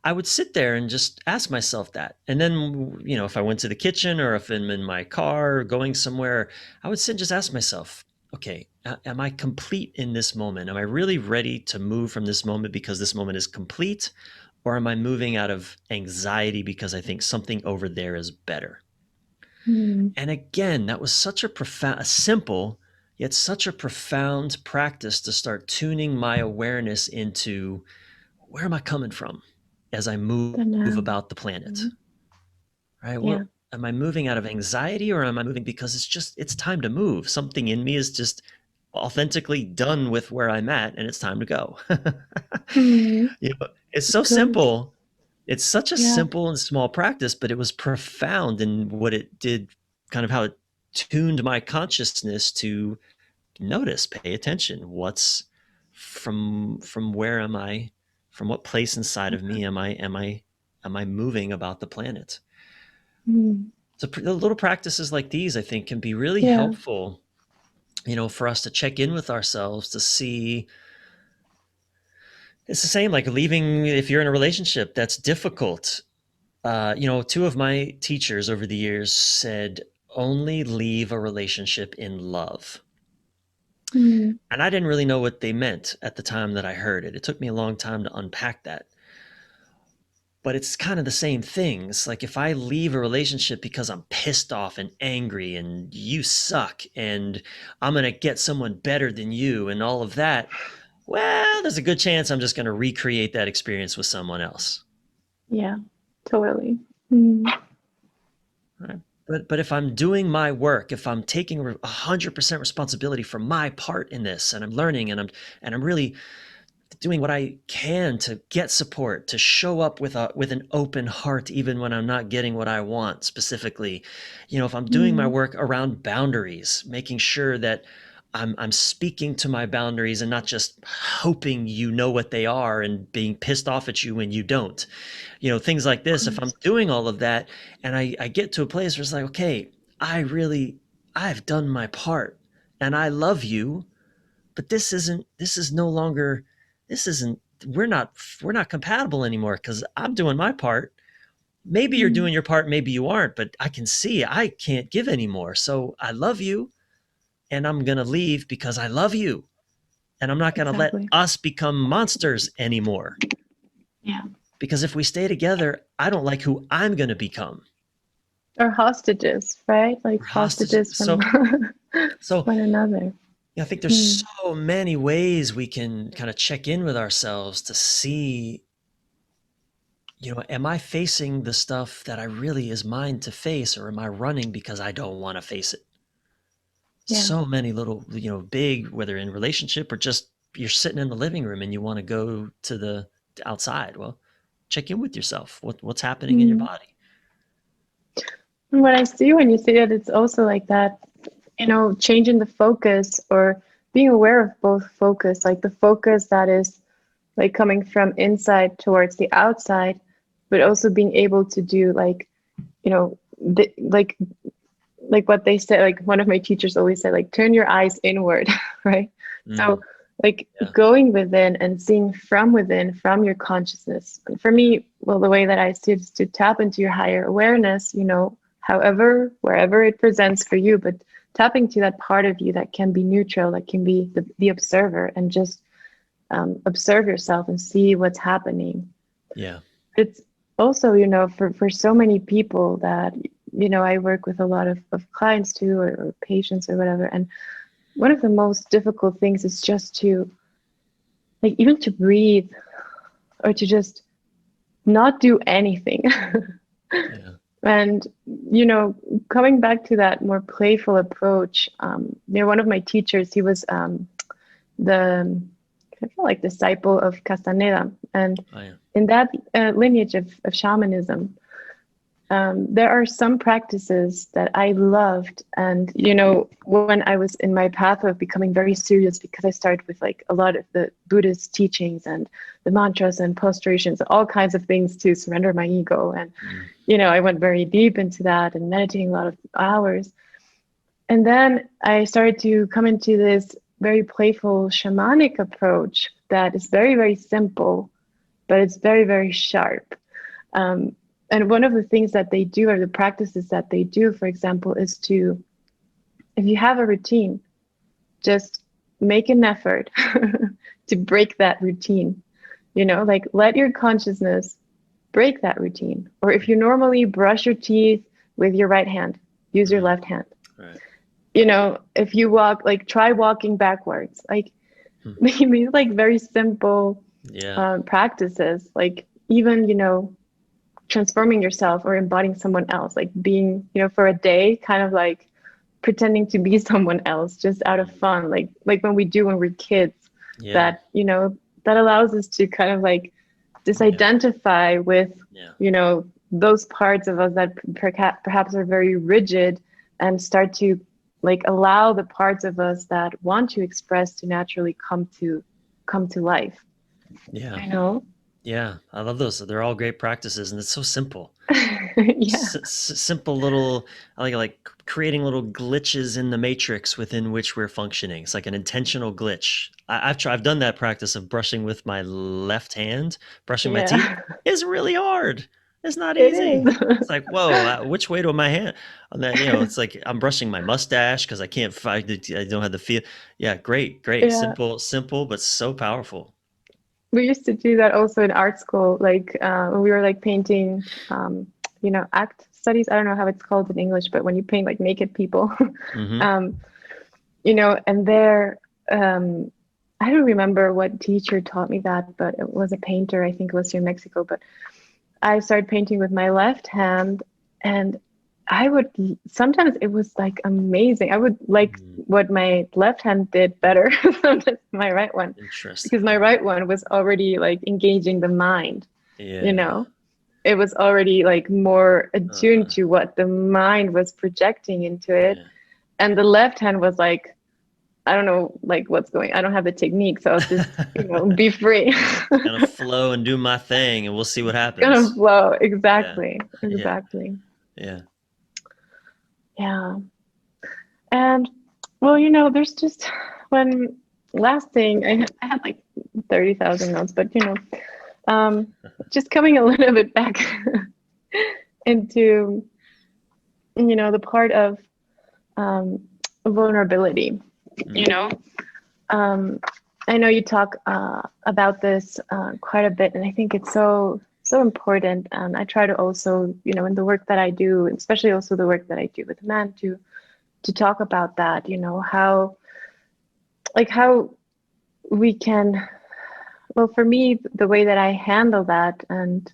I would sit there and just ask myself that. And then, if I went to the kitchen or if I'm in my car going somewhere, I would sit and just ask myself, okay, am I complete in this moment? Am I really ready to move from this moment because this moment is complete? Or am I moving out of anxiety because I think something over there is better? mm. And again, that was such a simple, yet such a profound practice to start tuning my awareness into, where am I coming from as I move The now. about the planet? Mhm. Right? Yeah. What am I moving out of anxiety, or am I moving because it's time to move? Something in me is just authentically done with where I'm at and it's time to go. Mm, It's so good. simple. It's such a Yeah. simple and small practice, but it was profound in what it did, kind of how it tuned my consciousness to notice, pay attention. What's from where am I? From what place inside of me am I moving about the planet? Mm, So the little practices like these, I think, can be really yeah. helpful, for us to check in with ourselves to see. It's the same like leaving if you're in a relationship that's difficult. Two of my teachers over the years said, only leave a relationship in love. Mm, And I didn't really know what they meant at the time that I heard it. It took me a long time to unpack that. But it's kind of the same things. Like, if I leave a relationship because I'm pissed off and angry and you suck and I'm going to get someone better than you and all of that, well, there's a good chance I'm just going to recreate that experience with someone else. yeah. Totally. Mm, Right? But if I'm doing my work, if I'm taking 100% responsibility for my part in this, and I'm learning, and I'm really doing what I can to get support, to show up with an open heart, even when I'm not getting what I want specifically. If I'm doing my mm, work around boundaries, making sure that I'm speaking to my boundaries and not just hoping you know what they are and being pissed off at you when you don't. Things like of this. If I'm course. doing all of that and I get to a place where it's like, okay, I've done my part and I love you, but this is no longer, this isn't, we're not compatible anymore because I'm doing my part. Maybe you're Mm, doing your part, maybe you aren't, but I can see I can't give anymore. So I love you and I'm going to leave because I love you. And I'm not going to let Exactly. us become monsters anymore. Yeah. Because if we stay together, I don't like who I'm going to become. Or hostages, right? Like We're hostages. hostages from So one another. I think there's Mm. so many ways we can kind of check in with ourselves to see, am I facing the stuff that I really is mine to face, or am I running because I don't want to face it? Yeah. So many little, big, whether in relationship or just you're sitting in the living room and you want to go to the outside. Well, check in with yourself. What's happening in your Mm. body? And what I see when you say it, it's also like that, changing the focus or being aware of both focus, like the focus that is like coming from inside towards the outside, but also being able to do like, like what they said, like one of my teachers always said, like turn your eyes inward, right? So Mm, like yeah. going within and seeing from within, from your consciousness. And for me, well, the way that I see it is to tap into your higher awareness, however, wherever it presents for you, but tapping to that part of you that can be neutral, that can be the observer, and just observe yourself and see what's happening. Yeah. It's also, for so many people that, I work with a lot of clients too, or patients or whatever. And one of the most difficult things is just to, like, even to breathe or to just not do anything. Yeah. And, coming back to that more playful approach, one of my teachers, he was the, I feel like, disciple of Castaneda. And Oh, yeah. in that lineage of shamanism, there are some practices that I loved. And, when I was in my path of becoming very serious, because I started with like a lot of the Buddhist teachings and the mantras and prostrations, all kinds of things to surrender my ego. And, Mm, I went very deep into that and meditating a lot of hours. And then I started to come into this very playful shamanic approach that is very, very simple, but it's very, very sharp. Um, and one of the things that they do, or the practices that they do, for example, is to, if you have a routine, just make an effort to break that routine. Like let your consciousness break that routine. Or if you normally brush your teeth with your right hand, use your mm, left hand. right. If you walk, like try walking backwards. Like Hmm. these like very simple Yeah. practices, like even, transforming yourself or embodying someone else, like being, for a day, kind of like pretending to be someone else just out of Mm, fun, like when we do when we're kids, yeah. that, that allows us to kind of like Yeah. disidentify with, Yeah. those parts of us that perhaps are very rigid, and start to like allow the parts of us that want to express to naturally come to life, Yeah. you know. Yeah. I love those. They're all great practices, and it's so simple. Yeah. Simple little, I like creating little glitches in the matrix within which we're functioning. It's like an intentional glitch. I've done that practice of brushing with my left hand, brushing my teeth. Yeah. It's really hard. It's not It easy. is. It's like, whoa, which way do my hand? And then, it's like I'm brushing my mustache because I can't find it. I don't have the feel. Yeah, great, great. Yeah. Simple, but so powerful. We used to do that also in art school, like when we were like painting, act studies. I don't know how it's called in English, but when you paint like naked people, Hmm. um, and there, I don't remember what teacher taught me that, but it was a painter. I think it was here in Mexico. But I started painting with my left hand, and I would sometimes it was like amazing. I would like Mm, what my left hand did better than my right one, because interesting. my right one was already like engaging the mind, you Yeah. know. It was already like more attuned Uh-huh. to what the mind was projecting into it. Yeah. And the left hand was like, I don't know, like what's going. I don't have the technique, so I'll just, be free. Just kind of flow and do my thing, and we'll see what Gonna happens. flow. Yeah. Exactly. Yeah. Exactly. Yeah. Yeah. And well, there's just one last thing. I had like 30,000 notes, but um, just coming a little bit back into, the part of um, vulnerability, you Mm. know, um, I know you talk about this quite a bit, and I think it's so important. And I try to also, in the work that I do, especially also the work that I do with men, to talk about that. How we can. Well, for me, the way that I handle that, and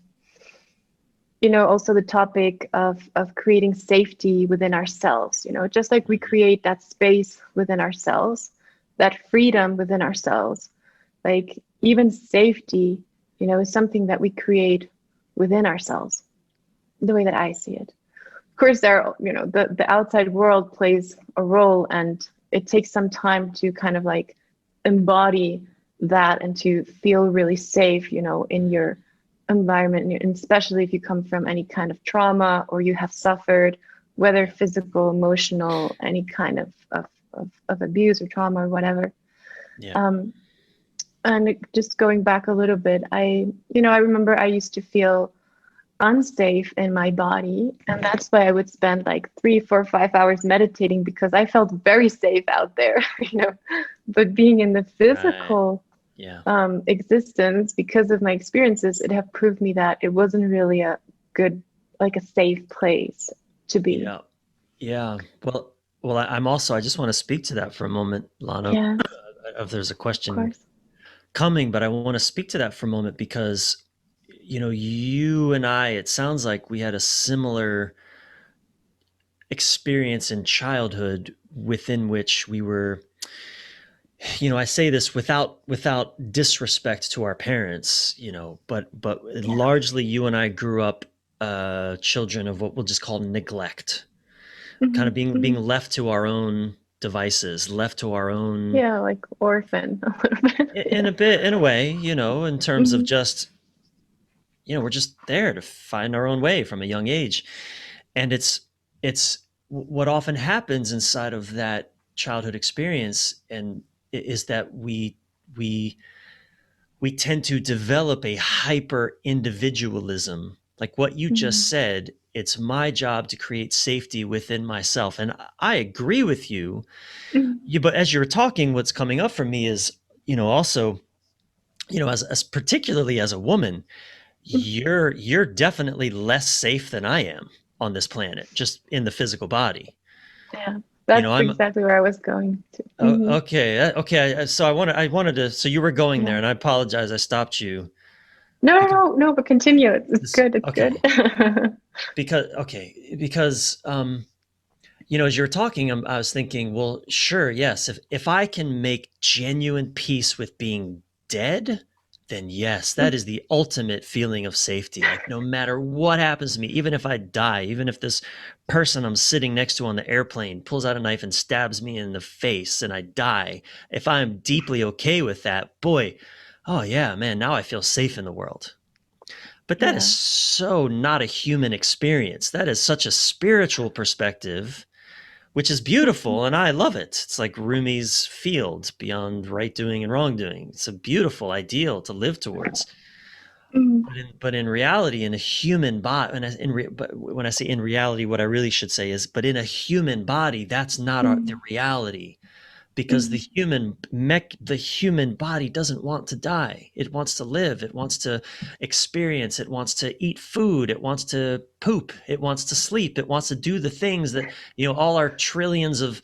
also the topic of creating safety within ourselves. Just like we create that space within ourselves, that freedom within ourselves, like even safety, is something that we create within ourselves, the way that I see it. Of course, the outside world plays a role, and it takes some time to kind of like embody that and to feel really safe, in your environment, and especially if you come from any kind of trauma or you have suffered, whether physical, emotional, any kind of abuse or trauma or whatever. Yeah. And just going back a little bit, I remember I used to feel unsafe in my body, and that's why I would spend like 3, 4, 5 hours meditating, because I felt very safe out there. But being in the Right. physical Yeah. existence, because of my experiences, it have proved me that it wasn't really a good, like a safe place to be. Yeah. Yeah. Well, I'm also, I just want to speak to that for a moment, Lana. Yes, If there's a of question course. coming, but I want to speak to that for a moment because, you and I, it sounds like we had a similar experience in childhood within which we were, I say this without disrespect to our parents, but Yeah. largely you and I grew up children of what we'll just call neglect, kind of Hmm. being Hmm. left to our own devices, left to our own, Yeah, like orphan a little bit. in Yeah. a bit, in a way, in terms of Hmm. just, we're just there to find our own way from a young age. And it's what often happens inside of that childhood experience, and is that we we tend to develop a hyper individualism. Like what you just Hmm. said, it's my job to create safety within myself. And I agree with you. But as you're talking, what's coming up for me is, also, as particularly as a woman, you're definitely less safe than I am on this planet, just in the physical body. Yeah, that's I'm exactly where I was going to. Hmm. okay. Okay. So I wanted to, so you were going there, Yeah. and I apologize. I stopped you No, no, because no, no, but continue. It's this, good. It's good. okay. Because as you were talking, I was thinking, well, sure, yes, if I can make genuine peace with being dead, then yes, that is the ultimate feeling of safety. Like no matter what happens to me, even if I die, even if this person I'm sitting next to on the airplane pulls out a knife and stabs me in the face and I die, if I'm deeply okay with that, boy, oh yeah, man, now I feel safe in the world. But that is Yeah. so not a human experience. That is such a spiritual perspective, which is beautiful, and I love it. It's like Rumi's field beyond right doing and wrongdoing. It's a beautiful ideal to live towards. Mm. But in reality, in a human body, but when I say in reality, what I really should say is, but in a human body, that's not the Mm. reality, because Mm. the human body doesn't want to die. It wants to live. It wants to experience. It wants to eat food. It wants to poop. It wants to sleep. It wants to do the things that, all our trillions of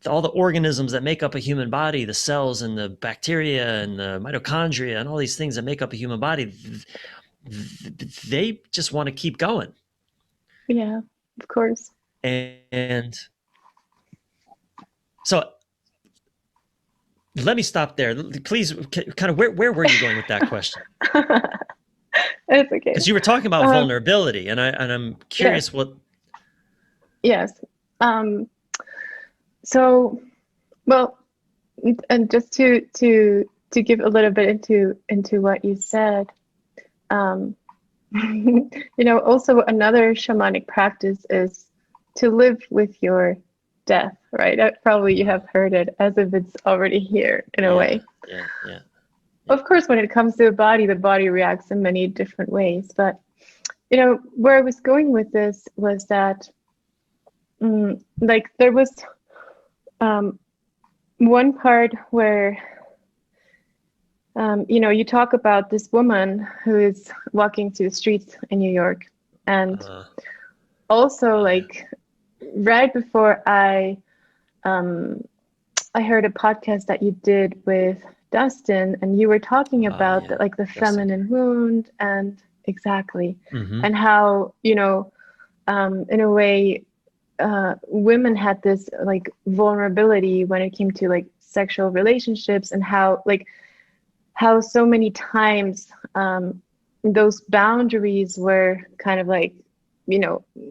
all the organisms that make up a human body, the cells and the bacteria and the mitochondria and all these things that make up a human body, they just want to keep going. Yeah, of course. And so let me stop there. Please, kind of where were you going with that question? It's okay. Because you were talking about Um, vulnerability, and I'm yes, curious what. yes. Um, so, well, and just to give a little bit into what you said, um, also another shamanic practice is to live with your death, right? Probably you have heard it as if it's already here in a Yeah, way. yeah, yeah, yeah. Of course, when it comes to the body reacts in many different ways. But, where I was going with this was that, like, there was um, one part where You talk about this woman who is walking through the streets in New York, and Uh, also yeah. like right before um, I heard a podcast that you did with Dustin, and you were talking about Yeah. that, like the Dustin. feminine wound, and exactly, Mm-hmm. and how in a way, women had this like vulnerability when it came to like sexual relationships, and how so many times those boundaries were kind of like,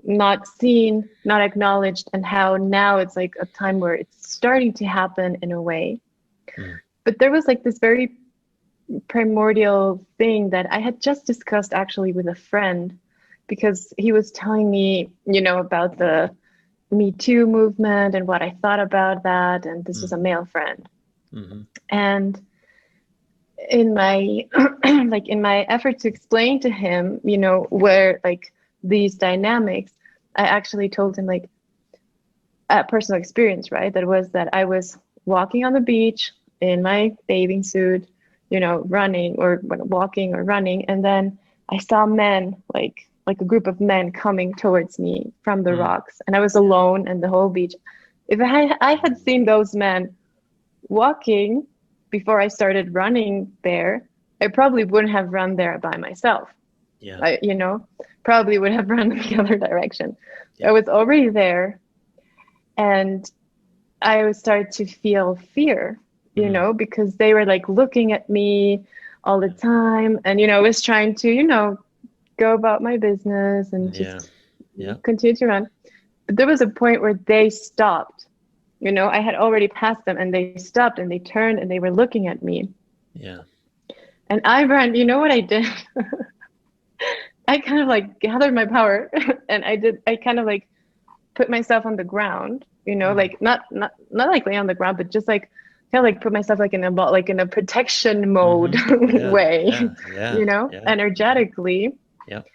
not seen, not acknowledged, and how now it's like a time where it's starting to happen in a way. Mm. But there was like this very primordial thing that I had just discussed actually with a friend, because he was telling me, about the Me Too movement and what I thought about that. And this was a Mm-hmm. male friend. Mm-hmm. And in my like in my effort to explain to him, where like these dynamics, I actually told him like a personal experience, right? That was that I was walking on the beach in my bathing suit, running or walking or running, and then I saw men, like a group of men coming towards me from the Mm. rocks, and I was Yeah. alone in the whole beach. If I had seen those men walking before I started running there, I probably wouldn't have run there by myself. Yeah. I probably would have run in the other direction. I Yep. was already there, and I started to feel fear, Mm. because they were like looking at me all the Yeah. time, and I was trying to, go about my business and Yeah. just Yep. continue to run. But there was a point where they stopped. I had already passed them, and they stopped and they turned and they were looking at me. Yeah. And I ran. You know what I did? I kind of like gathered my power and I kind of like put myself on the ground, Mm. like not like lay on the ground, but just like kind of like put myself like in a protection mode Mm-hmm. Yeah. way, Yeah. Yeah. Yeah. Mm-hmm. energetically. Yep.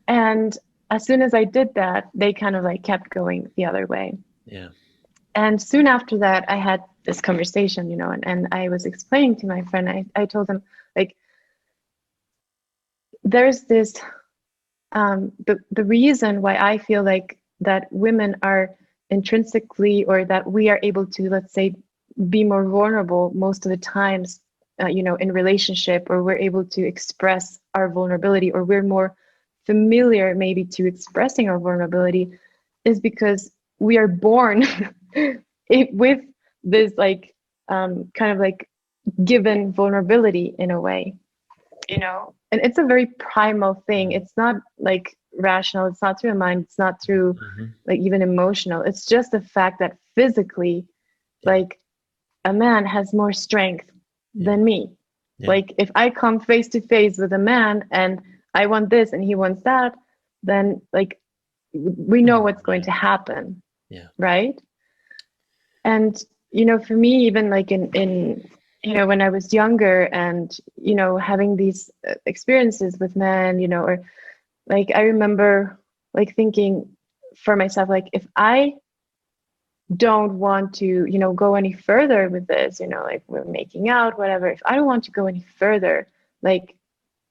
And as soon as I did that, they kind of like kept going the other way. Yeah. And soon after that, I had this conversation, and I was explaining to my friend, I told him, like, there's this, the reason why I feel like that women are intrinsically, or that we are able to, let's say, be more vulnerable most of the times, in relationship, or we're able to express our vulnerability, or we're more familiar maybe to expressing our vulnerability, is because we are born with this like kind of like given vulnerability in a way, and it's a very primal thing. Mm. It's not like rational, it's not through a mind, it's not through Mm-hmm. like even emotional. It's just the fact that physically, Yeah. like, a man has more strength Yeah. than me. Yeah. Like if I come face to face with a man and I want this and he wants that, then like we know what's going Yeah. to happen, Yeah. right? And for me, even like in when I was younger, and having these experiences with men, or like I remember like thinking for myself, like if I don't want to, go any further with this, like we're making out, whatever. If I don't want to go any further, like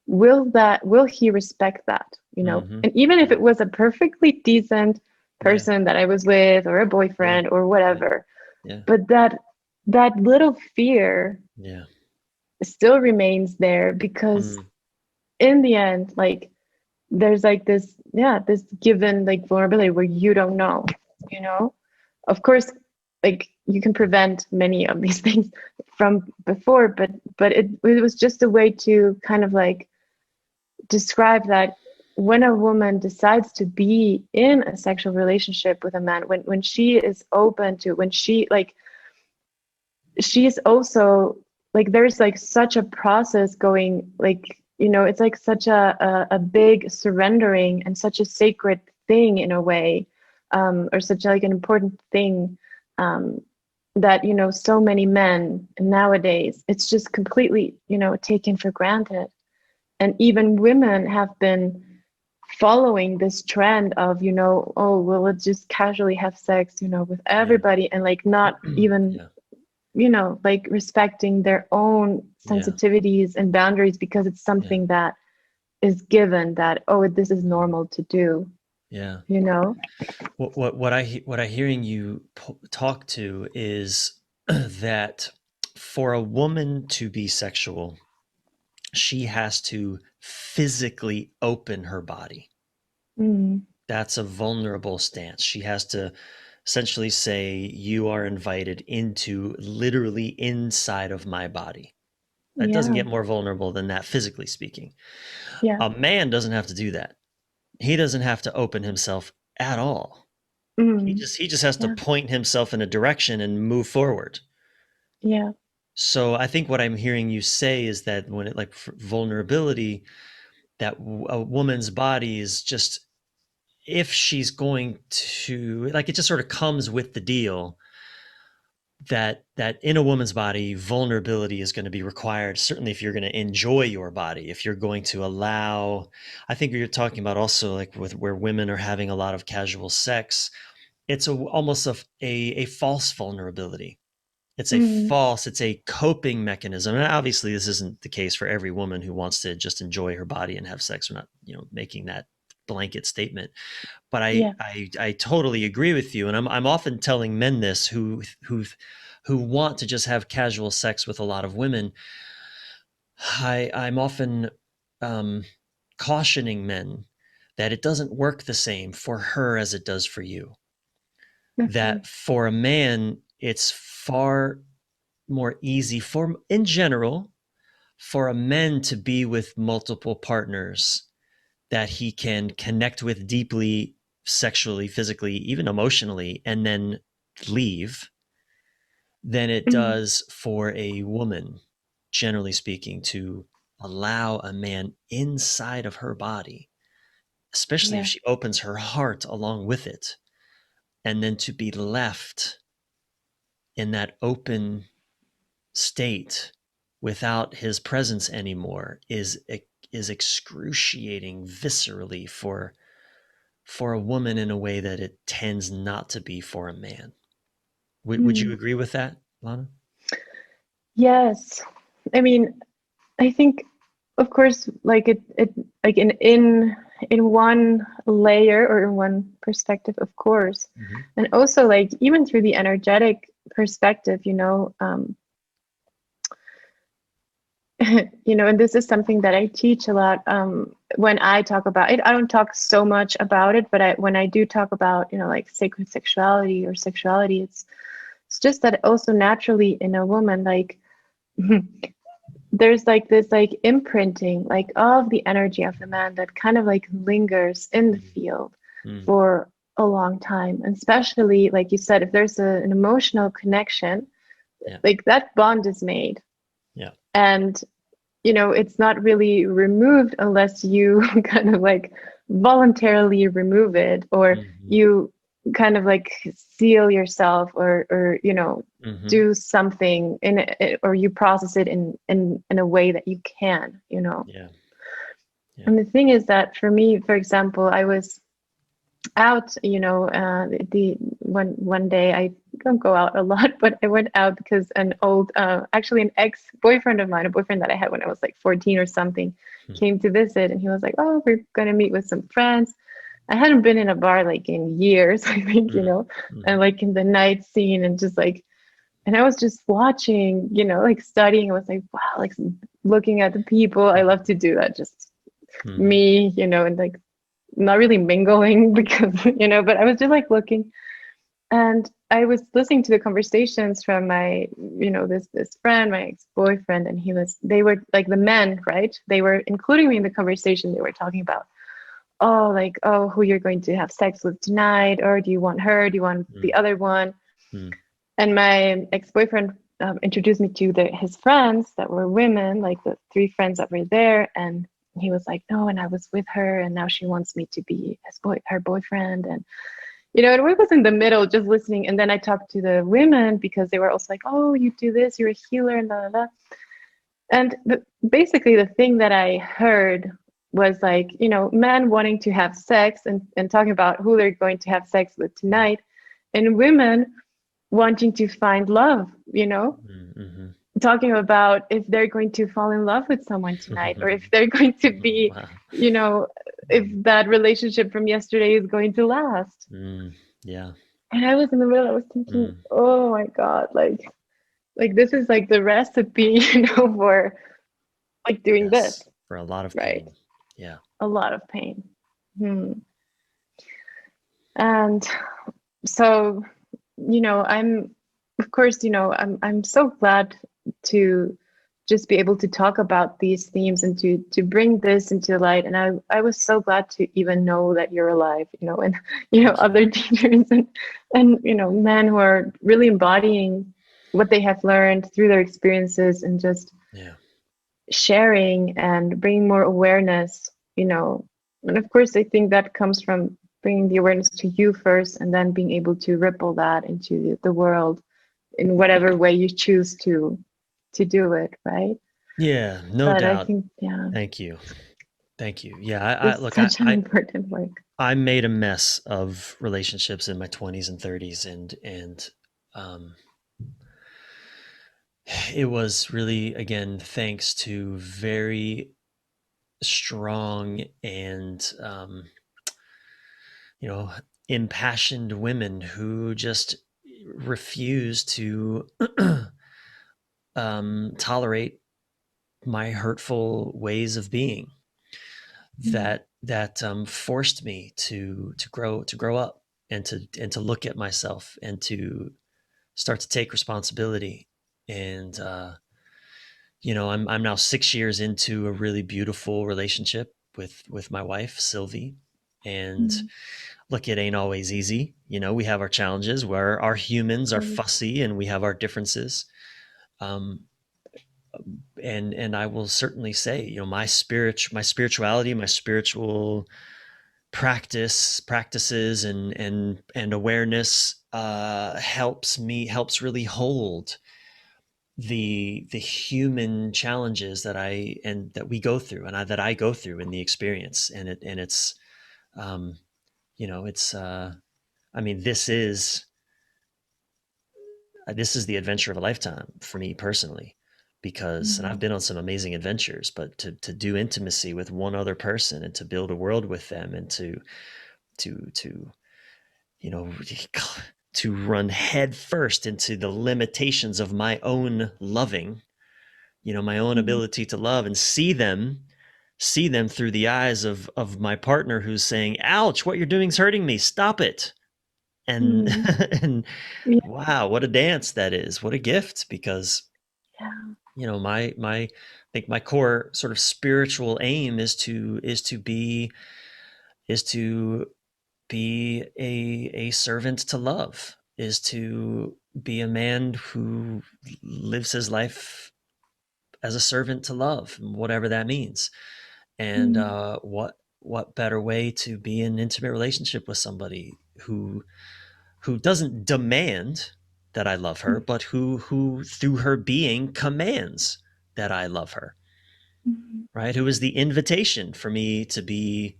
will he respect that? Mm-hmm. And even if Yeah. it was a perfectly decent Yeah. person that I was with, or a Yeah. boyfriend or Yeah. whatever, Yeah. but that little fear Yeah. still remains there, because Mm. in the end, like there's like this, yeah, this given like vulnerability where you don't know, you know of course, like you can prevent many of these things from before, but it was just a way to kind of like describe that when a woman decides to be in a sexual relationship with a man, when she is open to, when she like she's also like, there's like such a process going, like, it's like such a big surrendering and such a sacred thing in a way, or such like an important thing, um, that so many men nowadays, it's just completely taken for granted. And even women have been following this trend of, oh well, let's just casually have sex with Yeah. everybody, and like not even Yeah. like respecting their own Yeah. sensitivities and boundaries because it's Yeah. something that is given that, oh, this is normal to do, Yeah. you know? What I hearing you talk to is that for a woman to be sexual, she has to physically open her body. Mm, That's a vulnerable stance. She has to essentially say, you are invited into literally inside of my body. It doesn't yeah, get more vulnerable than that, physically speaking. yeah. A man doesn't have to do that. He doesn't have to open himself at all. Mm, He just has to yeah, point himself in a direction and move forward. yeah. So I think what I'm hearing you say is that when it like vulnerability, that a woman's body is just, if she's going to, like, it just sort of comes with the deal that in a woman's body, vulnerability is going to be required. Certainly, if you're going to enjoy your body, if you're going to allow, I think you're talking about also like with where women are having a lot of casual sex, it's almost a false vulnerability. Mm, It's a coping mechanism. And obviously, this isn't the case for every woman who wants to just enjoy her body and have sex. We're not, making that blanket statement. But yeah. I totally agree with you, and I'm often telling men this who want to just have casual sex with a lot of women. I'm often um, cautioning men that it doesn't work the same for her as it does for you. Okay. That for a man, it's far more easy for, in general, for a man to be with multiple partners that he can connect with deeply, sexually, physically, even emotionally, and then leave than it Mm, does for a woman, generally speaking, to allow a man inside of her body, especially if yeah. she opens her heart along with it, and then to be left in that open state without his presence anymore is excruciating viscerally for a woman in a way that it tends not to be for a man. Would you Mm. agree with that, Lana? Yes. I mean, I think, of course, like it like in one layer or in one perspective, of course, Mm-hmm. and also like even through the energetic perspective, and this is something that I teach a lot when I talk about it. I don't talk so much about it, but when I do talk about, like sacred sexuality or sexuality, it's just that also naturally in a woman, like there's like this like imprinting like of the energy of the man that kind of like lingers in the field Mm-hmm. for a long time. And especially like you said, if there's an emotional connection, Yeah. like that bond is made. Yeah. And it's not really removed unless you kind of like voluntarily remove it, or Mm-hmm. you kind of like seal yourself, or Mm-hmm. do something in it, or you process it in a way that you can. Yeah. Yeah. And the thing is that for me, for example, I was out, the one day. I don't go out a lot, but I went out because an old, actually an ex-boyfriend of mine, a boyfriend that I had when I was like 14 or something, came to visit, and he was like, "Oh, we're gonna meet with some friends." I hadn't been in a bar like in years, I think, Mm-hmm. and like in the night scene, and just like, and I was just watching, like studying. I was like, wow, like looking at the people. I love to do that, just Mm-hmm. me, and like not really mingling because, but I was just like looking, and I was listening to the conversations from my, this friend, my ex-boyfriend, and they were like the men, right? They were including me in the conversation. They were talking about, oh, like, oh, who you're going to have sex with tonight, or do you want her? Do you want the other one? Mm-hmm. And my ex-boyfriend introduced me to his friends that were women, like the three friends that were there, and he was like, no, and I was with her, and now she wants me to be her boyfriend, and and we was in the middle just listening. And then I talked to the women because they were also like, oh, you do this, you're a healer, and blah, blah, blah. And basically, the thing that I heard was like, men wanting to have sex and talking about who they're going to have sex with tonight, and women wanting to find love, Mm-hmm. talking about if they're going to fall in love with someone tonight, or if they're going to be, Wow. you know, if that relationship from yesterday is going to last. Yeah. And I was in the middle, I was thinking, Mm. oh my God, like this is like the recipe, for like doing this, Yes. For a lot of right? pain. Yeah. A lot of pain. Hmm. And so, I'm, of course, I'm so glad to just be able to talk about these themes and to bring this into light. And I was so glad to even know that you're alive, and Thank you. other teachers and men who are really embodying what they have learned through their experiences and just Yeah. sharing and bringing more awareness, and of course I think that comes from bringing the awareness to you first and then being able to ripple that into the world in whatever way you choose to do it, right? Yeah. No But I doubt. think, yeah, Thank you. Thank you. Yeah. I it's look, such an important work. I made a mess of relationships in my 20s and 30s, and um, it was really, again, thanks to very strong and you know impassioned women who just refuse to tolerate my hurtful ways of being Mm, that forced me to grow up and to look at myself and to start to take responsibility. And I'm now 6 years into a really beautiful relationship with my wife Sylvie. And mm, look, it ain't always easy. We have our challenges where our humans are course. fussy and we have our differences. Um, and I will certainly say, my spirituality, my spiritual practices and awareness helps really hold the human challenges that we go through, and that I go through in the experience. And it's um it's I mean, this is the adventure of a lifetime for me personally, and I've Mm, been on some amazing adventures, but to do intimacy with one other person and to build a world with them, and to you know to run head first into the limitations of my own loving, my own mm, ability to love, and see them through the eyes of my partner who's saying, ouch, what you're doing is hurting me, stop it. And mm, and yeah, wow, what a dance that is, what a gift. Because yeah, my I think my core sort of spiritual aim is to be a servant to love, is to be a man who lives his life as a servant to love, whatever that means. And mm, what better way to be in an intimate relationship with somebody who doesn't demand that I love her, mm, but who through her being commands that I love her, mm, right? Who is the invitation for me to be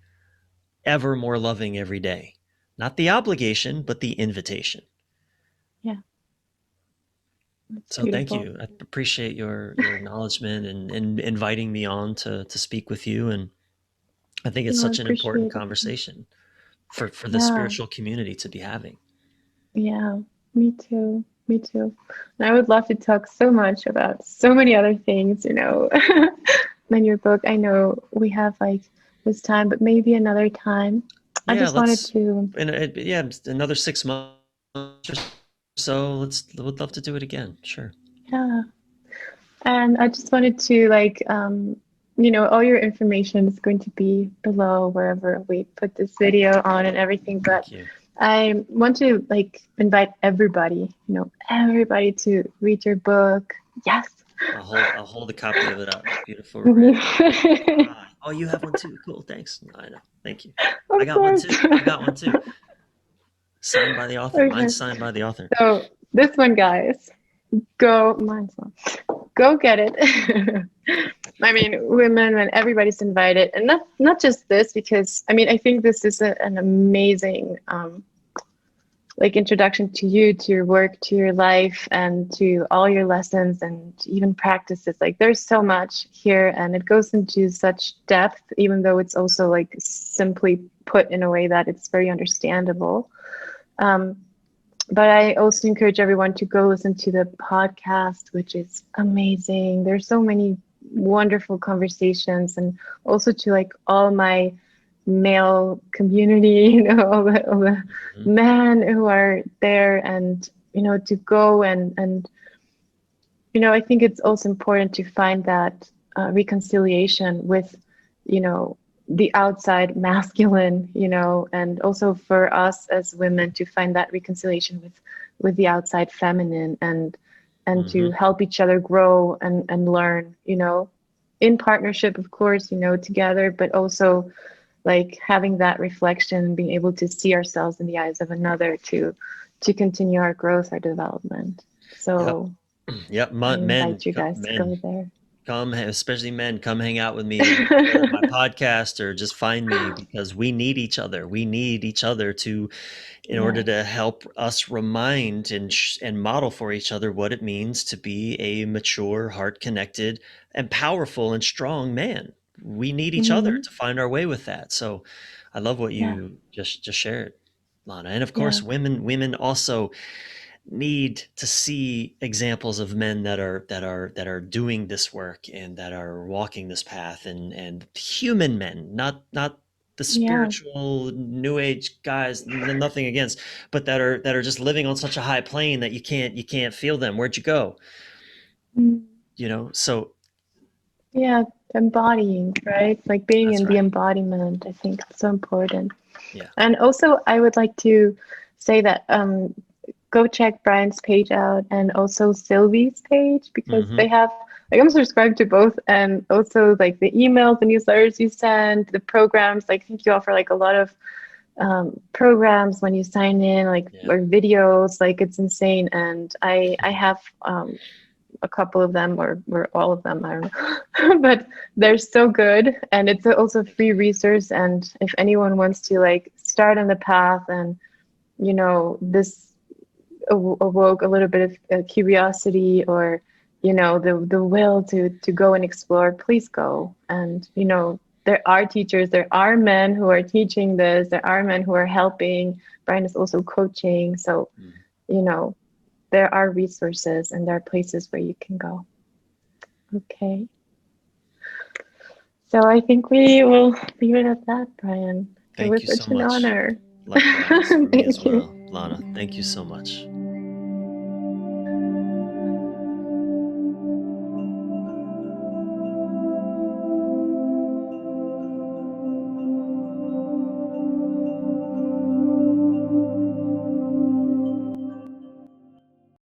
ever more loving every day. Not the obligation, but the invitation. yeah, that's So thank beautiful. you. I appreciate your acknowledgement and inviting me on to speak with you. And I think it's No, I such an important appreciate it. conversation for the Yeah, spiritual community to be having. yeah, me too. Me too. And I would love to talk so much about so many other things, than your book. I know we have like this time, but maybe another time. I Yeah, just wanted let's to, and yeah, another 6 months or so. Would love to do it again. Sure. yeah. And I just wanted to like, all your information is going to be below wherever we put this video on and everything. But Thank you. I want to like invite everybody, everybody to read your book. Yes. I'll hold a copy of it up. Beautiful red. Ah, oh, you have one too. Cool. Thanks. I know. Thank you. I Of got one course. too. I got one too. Signed by the author. Okay. Mine's signed by the author. So this one, guys, mine's not. Go get it. I mean, women and everybody's invited, and not just this, because I mean, I think this is an amazing like introduction to you, to your work, to your life, and to all your lessons and even practices. Like there's so much here, and it goes into such depth, even though it's also like simply put in a way that it's very understandable. Um, but I also encourage everyone to go listen to the podcast, which is amazing. There's so many wonderful conversations, and also to like all my male community, all the Mhm. men who are there, and to go and I think it's also important to find that reconciliation with, the outside masculine, and also for us as women to find that reconciliation with the outside feminine, and to Mhm. help each other grow and learn, in partnership, of course, together, but also like having that reflection and being able to see ourselves in the eyes of another to continue our growth, our development. Yep. So Yep. I Men, invite you guys to go men, there. come, especially men, come hang out with me, share my podcast, or just find me, because we need each other. We need each other to, in order Yes. to help us remind and model for each other what it means to be a mature, heart connected, and powerful and strong man. We need each other Hmm. to find our way with that. So I love what Yeah. you just shared, Lana. And of Yeah. course, women also need to see examples of men that are doing this work and that are walking this path, and human men, not the Yeah. spiritual new age guys, nothing against, but that are just living on such a high plane that you can't feel them. Where'd you go? Mm. So Yeah. Embodying, right? Like being that's in the right. embodiment, I think it's so important. Yeah. And also, I would like to say that go check Brian's page out and also Sylvie's page, because Hmm. they have, like, I'm subscribed to both, and also like the emails, the newsletters you send, the programs. Like, I think you offer like a lot of programs when you sign in, like, Yeah. or videos. Like, it's insane. And I have a couple of them, or all of them, I don't know. But they're so good, and it's also Thank free you. resource. And if anyone wants to like start on the path, and this awoke a little bit of curiosity, or the will to go and explore, please go. And there are teachers, there are men who are teaching this, there are men who are helping. Brian is also coaching, so Mm. you know there are resources and there are places where you can go. Okay, so I think we will leave it at that, Brian. It Thank was you so such an much. honor. Likewise for me as Thank you. well, Lana. Thank you so much.